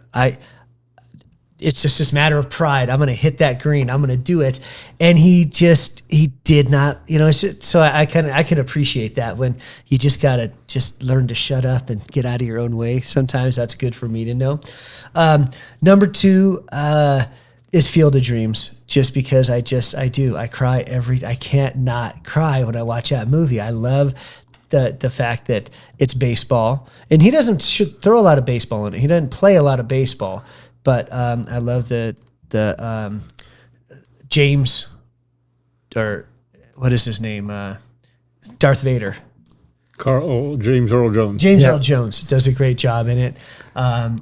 It's just this matter of pride. I'm going to hit that green. I'm going to do it. And he did not, so I could appreciate that when you just got to just learn to shut up and get out of your own way. Sometimes that's good for me to know. Number 2, is Field of Dreams, just because I cry I can't not cry when I watch that movie. I love the fact that it's baseball, and he doesn't throw a lot of baseball in it. He doesn't play a lot of baseball, but I love the James, or what is his name? Darth Vader. James Earl Jones. James Earl Jones does a great job in it.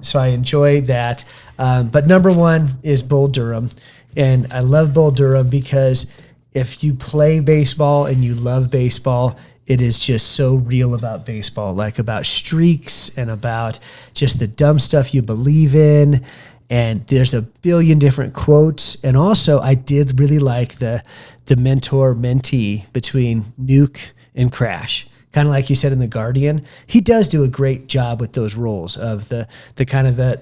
So I enjoy that. But number one is Bull Durham. And I love Bull Durham because if you play baseball and you love baseball, it is just so real about baseball, like about streaks and about just the dumb stuff you believe in. And there's a billion different quotes. And also I did really like the mentor-mentee between Nuke and Crash. Kind of like you said in The Guardian. He does do a great job with those roles of the kind of the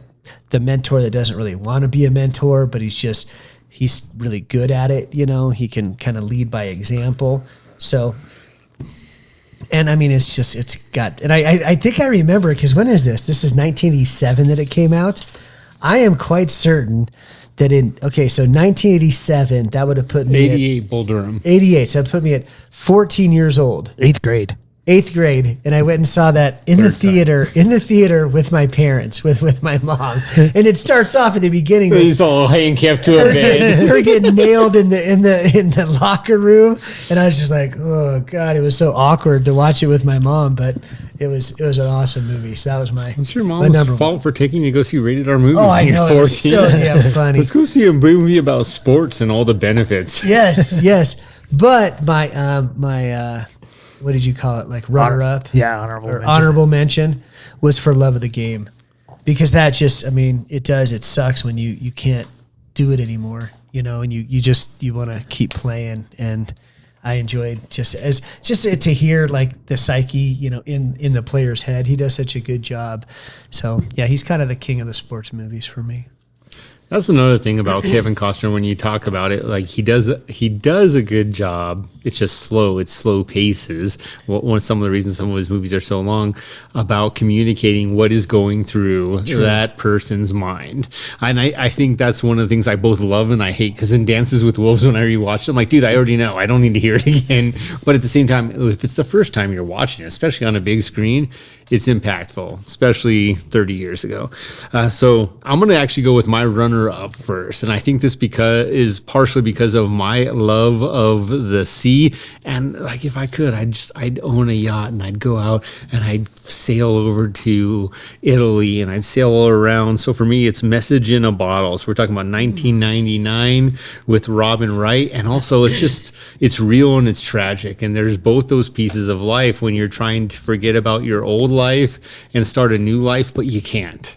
mentor that doesn't really want to be a mentor, but he's really good at it. You know, he can kind of lead by example. So, and I mean, I think I remember, because when is this? This is 1987 that it came out. I am quite certain that so 1987, that would have put me 88 Bull Durham. 88, so that put me at 14 years old. 8th grade. 8th grade, and I went and saw that in the theater with my parents, with my mom. And it starts off at the beginning with He's all handcuffed to a bed. her getting nailed in the locker room, and I was just like, oh God, it was so awkward to watch it with my mom, but it was an awesome movie. So that was It's your my mom's number fault one. for taking you to go see rated R movies Oh, I when know, you're it was 14. so damn funny. Let's go see a movie about sports and all the benefits. Yes. But my what did you call it? Like runner up? Yeah, honorable mention. Honorable mention was for Love of the Game. Because that just, I mean, it sucks when you can't do it anymore, you know, and you want to keep playing. And I enjoyed just to hear like the psyche, you know, in the player's head. He does such a good job. So yeah, he's kind of the king of the sports movies for me. That's another thing about Kevin Costner when you talk about it. Like he does a good job. It's just slow. It's slow paces. One of some of the reasons some of his movies are so long about communicating what is going through that person's mind. And I think that's one of the things I both love and I hate, because in Dances with Wolves, when I rewatched it, I'm like, dude, I already know. I don't need to hear it again. But at the same time, if it's the first time you're watching it, especially on a big screen, it's impactful, especially 30 years ago. So I'm going to actually go with my runner up first. And I think this is partially because of my love of the sea. And like, if I could, I'd own a yacht and I'd go out and I'd sail over to Italy and I'd sail all around. So for me, it's Message in a Bottle. So we're talking about 1999 with Robin Wright. And also it's real and it's tragic. And there's both those pieces of life when you're trying to forget about your old life and start a new life, but you can't.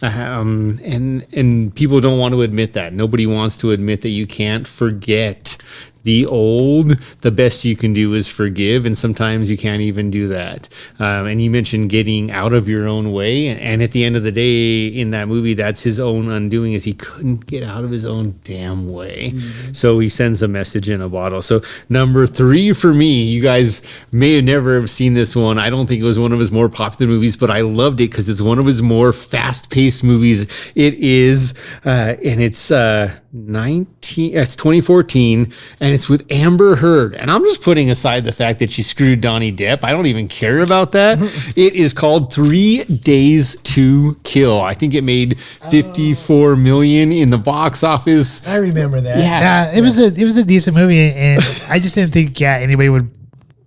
And people don't want to admit that. Nobody wants to admit that you can't forget the old. The best you can do is forgive, and sometimes you can't even do that. And you mentioned getting out of your own way, and at the end of the day, in that movie, that's his own undoing, is he couldn't get out of his own damn way. Mm-hmm. So he sends a message in a bottle. So number 3 for me, you guys may have never have seen this one. I don't think it was one of his more popular movies, but I loved it because it's one of his more fast-paced movies. It is, and it's 2014, and it's with Amber Heard. And I'm just putting aside the fact that she screwed Donnie Depp. I don't even care about that. It is called 3 Days to Kill. I think it made 54 million in the box office. I remember that. Yeah, it was a decent movie, and I just didn't think anybody would.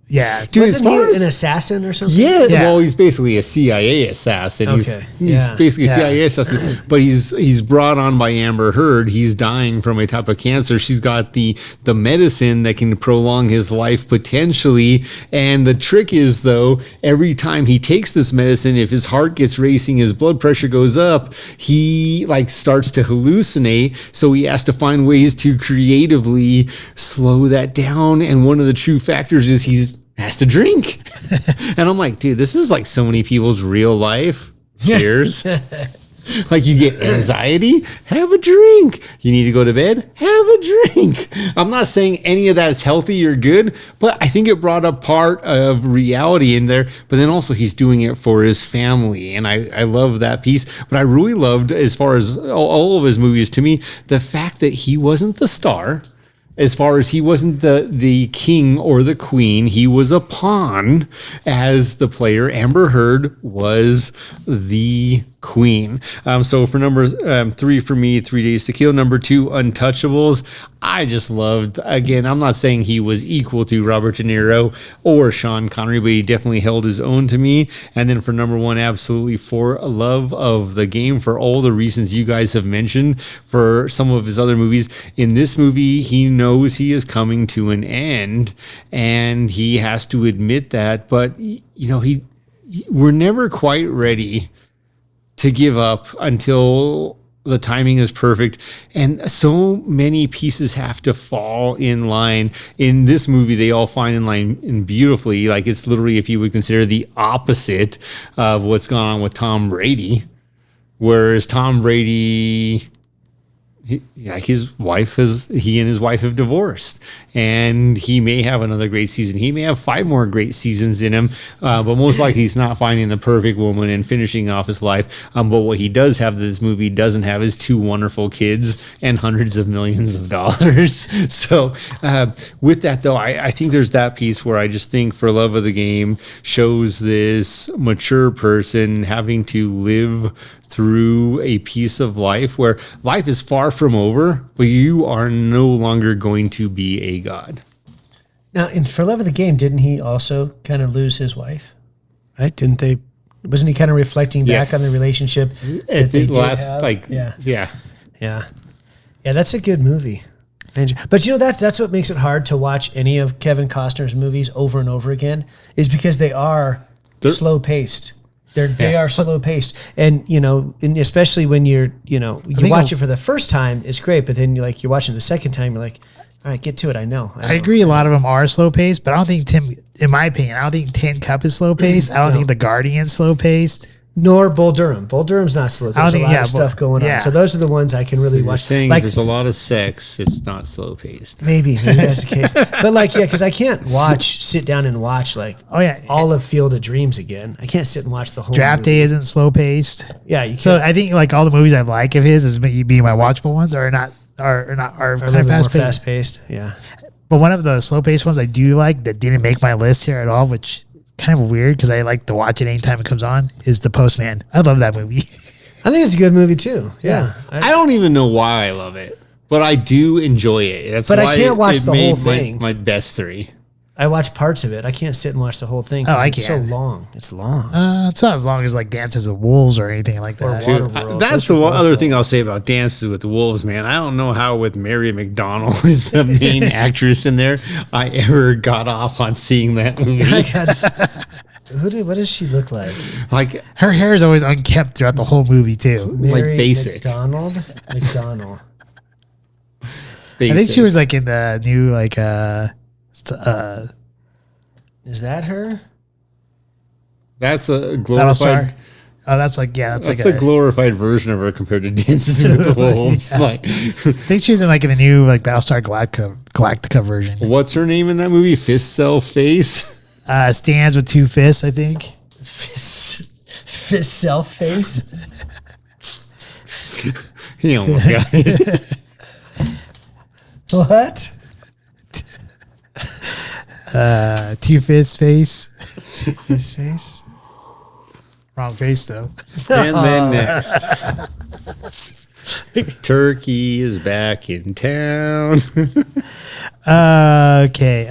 Yeah, dude, wasn't he an assassin or something? Yeah, well, he's basically a CIA assassin. Okay. He's basically a CIA assassin, but he's brought on by Amber Heard. He's dying from a type of cancer. She's got the medicine that can prolong his life potentially. And the trick is, though, every time he takes this medicine, if his heart gets racing, his blood pressure goes up, he starts to hallucinate. So he has to find ways to creatively slow that down. And one of the true factors is has to drink. And I'm like, dude, this is like so many people's real life. Cheers. Like you get anxiety, have a drink. You need to go to bed, have a drink. I'm not saying any of that is healthy or good, but I think it brought a part of reality in there. But then also he's doing it for his family. And I love that piece. But I really loved, as far as all of his movies, to me, the fact that he wasn't the star. As far as he wasn't the king or the queen, he was a pawn as the player. Amber Heard was the queen. So for number 3 for me, 3 Days to Kill. Number 2, Untouchables. I just loved, again, I'm not saying he was equal to Robert De Niro or Sean Connery, but he definitely held his own to me. And then for number 1, absolutely For Love of the Game, for all the reasons you guys have mentioned. For some of his other movies, in this movie, he knows he is coming to an end and he has to admit that, but we're never quite ready to give up until the timing is perfect. And so many pieces have to fall in line. In this movie, they all fall in line beautifully. Like, it's literally, if you would consider, the opposite of what's gone on with Tom Brady. Whereas Tom Brady, he and his wife have divorced, and he may have another great season. He may have 5 more great seasons in him, but most likely he's not finding the perfect woman and finishing off his life. But what he does have that this movie doesn't have is 2 wonderful kids and hundreds of millions of dollars. So with that, though, I think there's that piece where I just think For Love of the Game shows this mature person having to live through a piece of life where life is far from over, but you are no longer going to be a god. Now, in For Love of the Game, didn't he also kind of lose his wife? Right? Didn't they? Wasn't he kind of reflecting back on the relationship that they did have? Yeah. That's a good movie. But that's what makes it hard to watch any of Kevin Costner's movies over and over again, is because they're slow paced. They are slow paced, and and especially when you watch it for the first time, it's great. But then you're watching the second time, you're like, all right, get to it. I know. I agree. A lot of them are slow paced, but I don't think in my opinion, I don't think Tin Cup is slow paced. I don't think The Guardian's slow paced. Nor Bull Durham. Bull Durham's not slow. There's a lot of stuff going on. So those are the ones I can really watch. Saying there's a lot of sex. It's not slow paced. Maybe that's the case. But because I can't sit down and watch all of Field of Dreams again. I can't sit and watch the whole Draft movie. Day isn't slow paced. Yeah, you can't. So I think all the movies I like of his is being my watchable ones are kind of fast paced. Yeah. But one of the slow paced ones I do like that didn't make my list here at all, which kind of weird because I like to watch it anytime it comes on, is The Postman. I love that movie. I think it's a good movie too. Yeah. I don't even know why I love it, but I do enjoy it. That's but why I can't watch it the whole thing. My best 3. I watch parts of it. I can't sit and watch the whole thing. It's so long. It's long. It's not as long as Dances with Wolves or anything like that. That's the one other thing I'll say about Dances with Wolves, man. I don't know how with Mary McDonnell is the main actress in there, I ever got off on seeing that movie. What does she look like? Her hair is always unkempt throughout the whole movie too. Mary basic. McDonald. Basic. I think she was in the new is that her? That's a glorified. Oh, that's a glorified version of her compared to Dances with the Wolves. I think she was in the new Battlestar Galactica version. What's her name in that movie? Fist Cell Face. Stands with 2 fists, I think. Fist self face. He almost got it. What? 2 fists face. His face. Wrong face though. And then next, Turkey is back in town. Okay.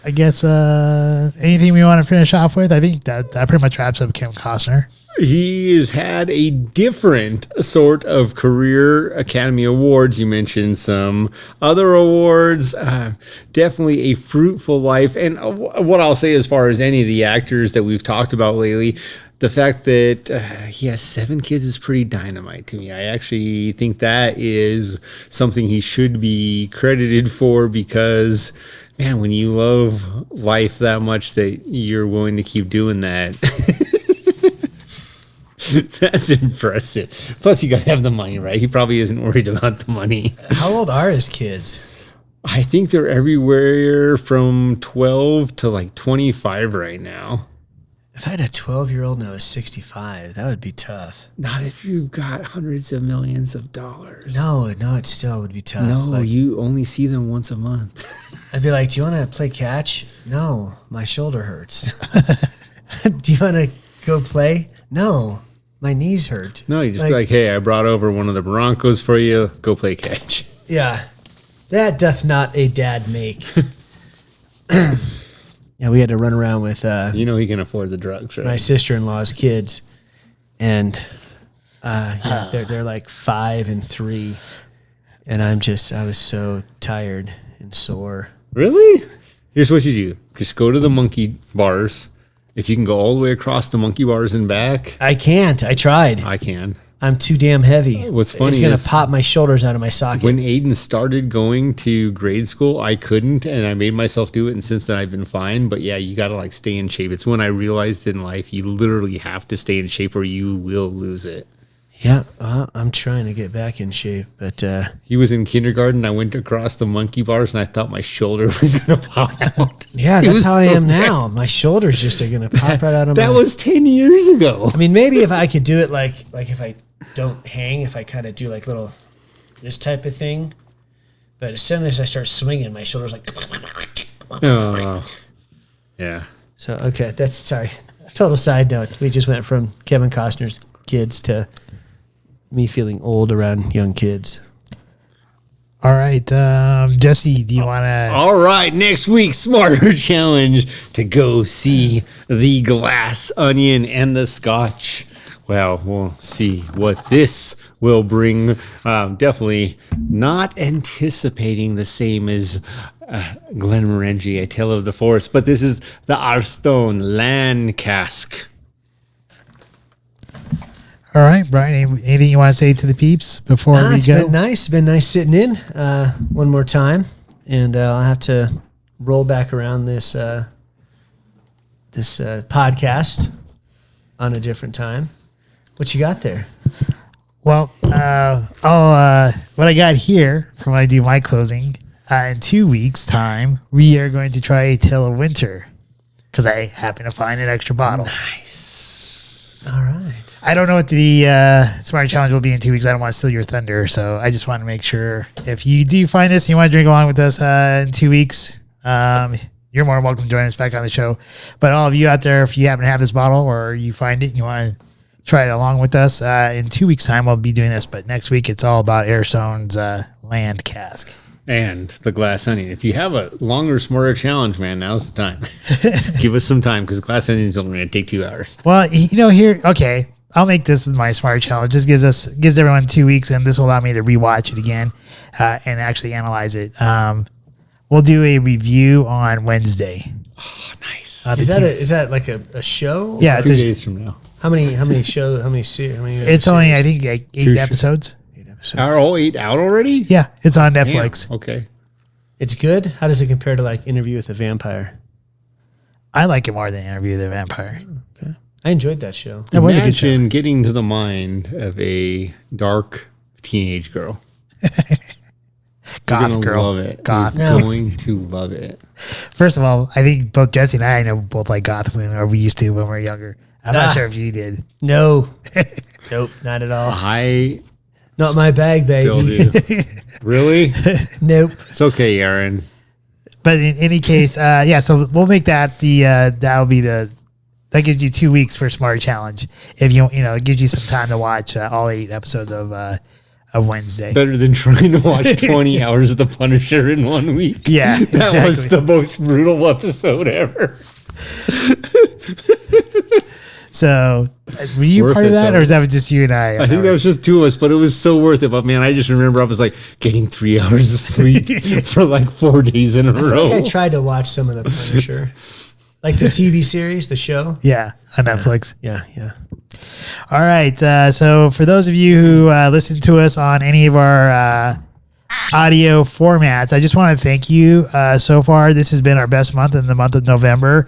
I guess anything we want to finish off with? I think that pretty much wraps up Kevin Costner. He has had a different sort of career. Academy Awards. You mentioned some other awards. Definitely a fruitful life. And what I'll say as far as any of the actors that we've talked about lately, the fact that he has 7 kids is pretty dynamite to me. I actually think that is something he should be credited for because, man, when you love life that much that you're willing to keep doing that. That's impressive. Plus, you got to have the money, right? He probably isn't worried about the money. How old are his kids? I think they're everywhere from 12 to like 25 right now. If I had a 12-year-old and I was 65, that would be tough. Not if you've got hundreds of millions of dollars. No, it still would be tough. No, Like, you only see them once a month. I'd be like, do you want to play catch? No, my shoulder hurts. Do you want to go play? No, my knees hurt. No, you just be like, hey, I brought over one of the Broncos for you. Go play catch. Yeah, that doth not a dad make. Yeah, we had to run around with You know he can afford the drugs, right? my sister-in-law's kids, and they're like 5 and 3, and I was so tired and sore. Really? Here's what you do. Just go to the monkey bars. If you can go all the way across the monkey bars and back, I can't. I tried. I can. I'm too damn heavy. What's funny It's gonna is pop my shoulders out of my socket. when Aiden started going to grade school, I couldn't, and I made myself do it, and since then I've been fine. But yeah, you got to like stay in shape. It's when I realized in life you literally have to stay in shape or you will lose it. Yeah, I'm trying to get back in shape, but He was in kindergarten. I went across the monkey bars, and I thought my shoulder was going to pop out. yeah, It that's was how I so am bad. now. My shoulders just are gonna pop right out of That my. was 10 years ago. I mean, maybe if I could do it like if I don't hang, if I kind of do like little this type of thing, but as soon as I start swinging, my shoulders like. Yeah. So okay, that's sorry. Total side note. We just went from Kevin Costner's kids to me feeling old around young kids. All right, Jesse, do you want to? All right, next week's Smarter Challenge to go see The Glass Onion and the Scotch. Well, we'll see what this will bring. Definitely not anticipating the same as Glenmorangie, A Tale of the Forest, but this is the Arstone Land Cask. All right, Brian, anything you want to say to the peeps before we It's go? been nice. It's been nice sitting in one more time, and I'll have to roll back around this podcast on a different time. What you got there? Well, what I got here from when I do my closing, in 2 weeks' time, we are going to try A Tale of Winter because I happen to find an extra bottle. Nice. All right. I don't know what the Smart Challenge will be in 2 weeks. I don't want to steal your thunder, so I just want to make sure if you do find this and you want to drink along with us in 2 weeks, you're more than welcome to join us back on the show. But all of you out there, if you happen to have this bottle or you find it and you want to try it along with us, in 2 weeks' time, we'll be doing this. But next week, it's all about Airstone's Land Cask. And the Glass Onion. If you have a longer, smarter challenge, man, now's the time. Give us some time because Glass Onion is only going to take 2 hours. Well, okay, I'll make this my Smart Challenge. Just gives everyone 2 weeks, and this will allow me to rewatch it again and actually analyze it. We'll do a review on Wednesday. Oh, nice. Is that like a show? Yeah, it's 2 days from now. How many shows? How many series? It's only, I think, like 8 episodes. 8 episodes. Are all 8 out already? Yeah, it's on Netflix. Damn. Okay. It's good. How does it compare to like Interview with a Vampire? I like it more than Interview with the Vampire. Okay, I enjoyed that show. That was a good show. Imagine getting to the mind of a dark teenage girl. You're Goth gonna girl. love it. Goth. You're going to love it. First of all, I think both Jesse and I know both like goth women, or we used to when we were younger. I'm not sure if you did. No, nope, not at all. I Not my bag, still baby. do. Really? Nope. It's okay, Aaron. But in any case, yeah. So we'll make that that'll be that gives you 2 weeks for Smart Challenge. If it gives you some time to watch all 8 episodes of Wednesday. Better than trying to watch 20 hours of The Punisher in 1 week. Yeah, That was the most brutal episode ever. So, were you Worth part of it, that, though. or is that just you and I? I think that was just 2 of us, but it was so worth it. But man, I just remember I was like getting 3 hours of sleep for like 4 days in a I think row. I tried to watch some of the Punisher, like the TV series, the show. Yeah, on Netflix. Yeah. All right. So for those of you who listen to us on any of our audio formats, I just want to thank you so far. This has been our best month in the month of November.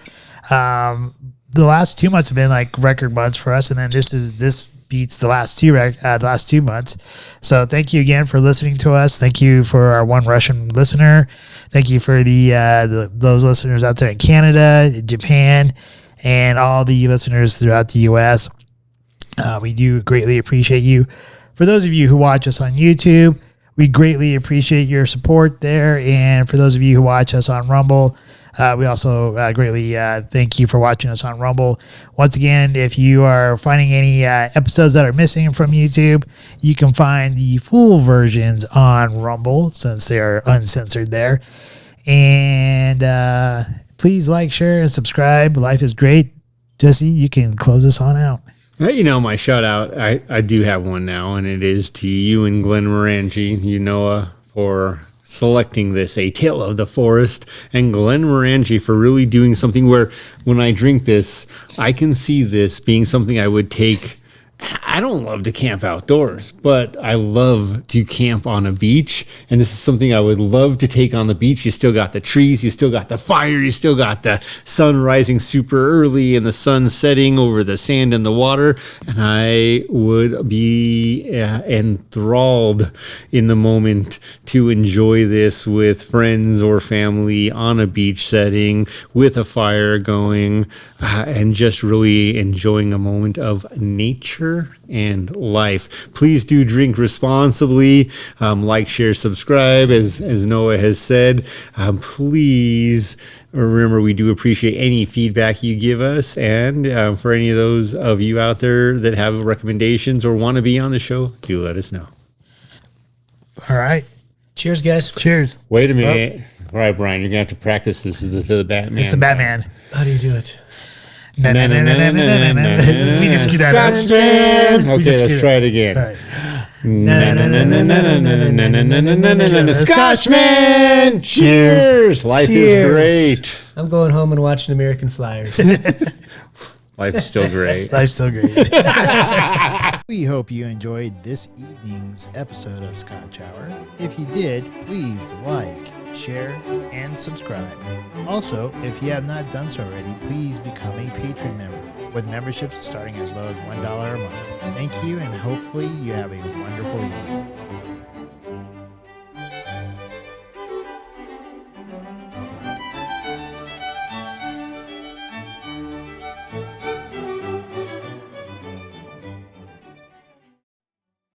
the last 2 months have been like record months for us, and then this beats the last two months. So thank you again for listening to us. Thank you for our one Russian listener. Thank you for those listeners out there in Canada, Japan, and all the listeners throughout the U.S. We do greatly appreciate you. For those of you who watch us on YouTube, we greatly appreciate your support there. And for those of you who watch us on Rumble, we also greatly thank you for watching us on Rumble. Once again, if you are finding any episodes that are missing from YouTube, you can find the full versions on Rumble since they are uncensored there. And please like, share, and subscribe. Life is great. Jesse, you can close us on out. You know, my shout out, I do have one now, and it is to you and Glenmorangie, Noah, for selecting this, A Tale of the Forest, and Glenmorangie for really doing something where when I drink this, I can see this being something I would take. I don't love to camp outdoors, but I love to camp on a beach. And this is something I would love to take on the beach. You still got the trees, you still got the fire, you still got the sun rising super early and the sun setting over the sand and the water. And I would be enthralled in the moment to enjoy this with friends or family on a beach setting with a fire going and just really enjoying a moment of nature and life. Please do drink responsibly. Like, share, subscribe, as Noah has said. Please remember, we do appreciate any feedback you give us. And for any of those of you out there that have recommendations or want to be on the show, do let us know. All right. Cheers, guys. Cheers. Wait a minute. All right, Brian, you're going to have to practice this to the Batman. It's the Batman. How do you do it? We just screwed that up. Okay, let's try it again. Scotchman! Cheers! Life is great. I'm going home and watching American Flyers. Life is still great. Life's still great. We hope you enjoyed this evening's episode of Scotch Hour. If you did, please like, share, and subscribe. Also, if you have not done so already, please become a Patron member, with memberships starting as low as $1 a month. Thank you, and hopefully you have a wonderful evening.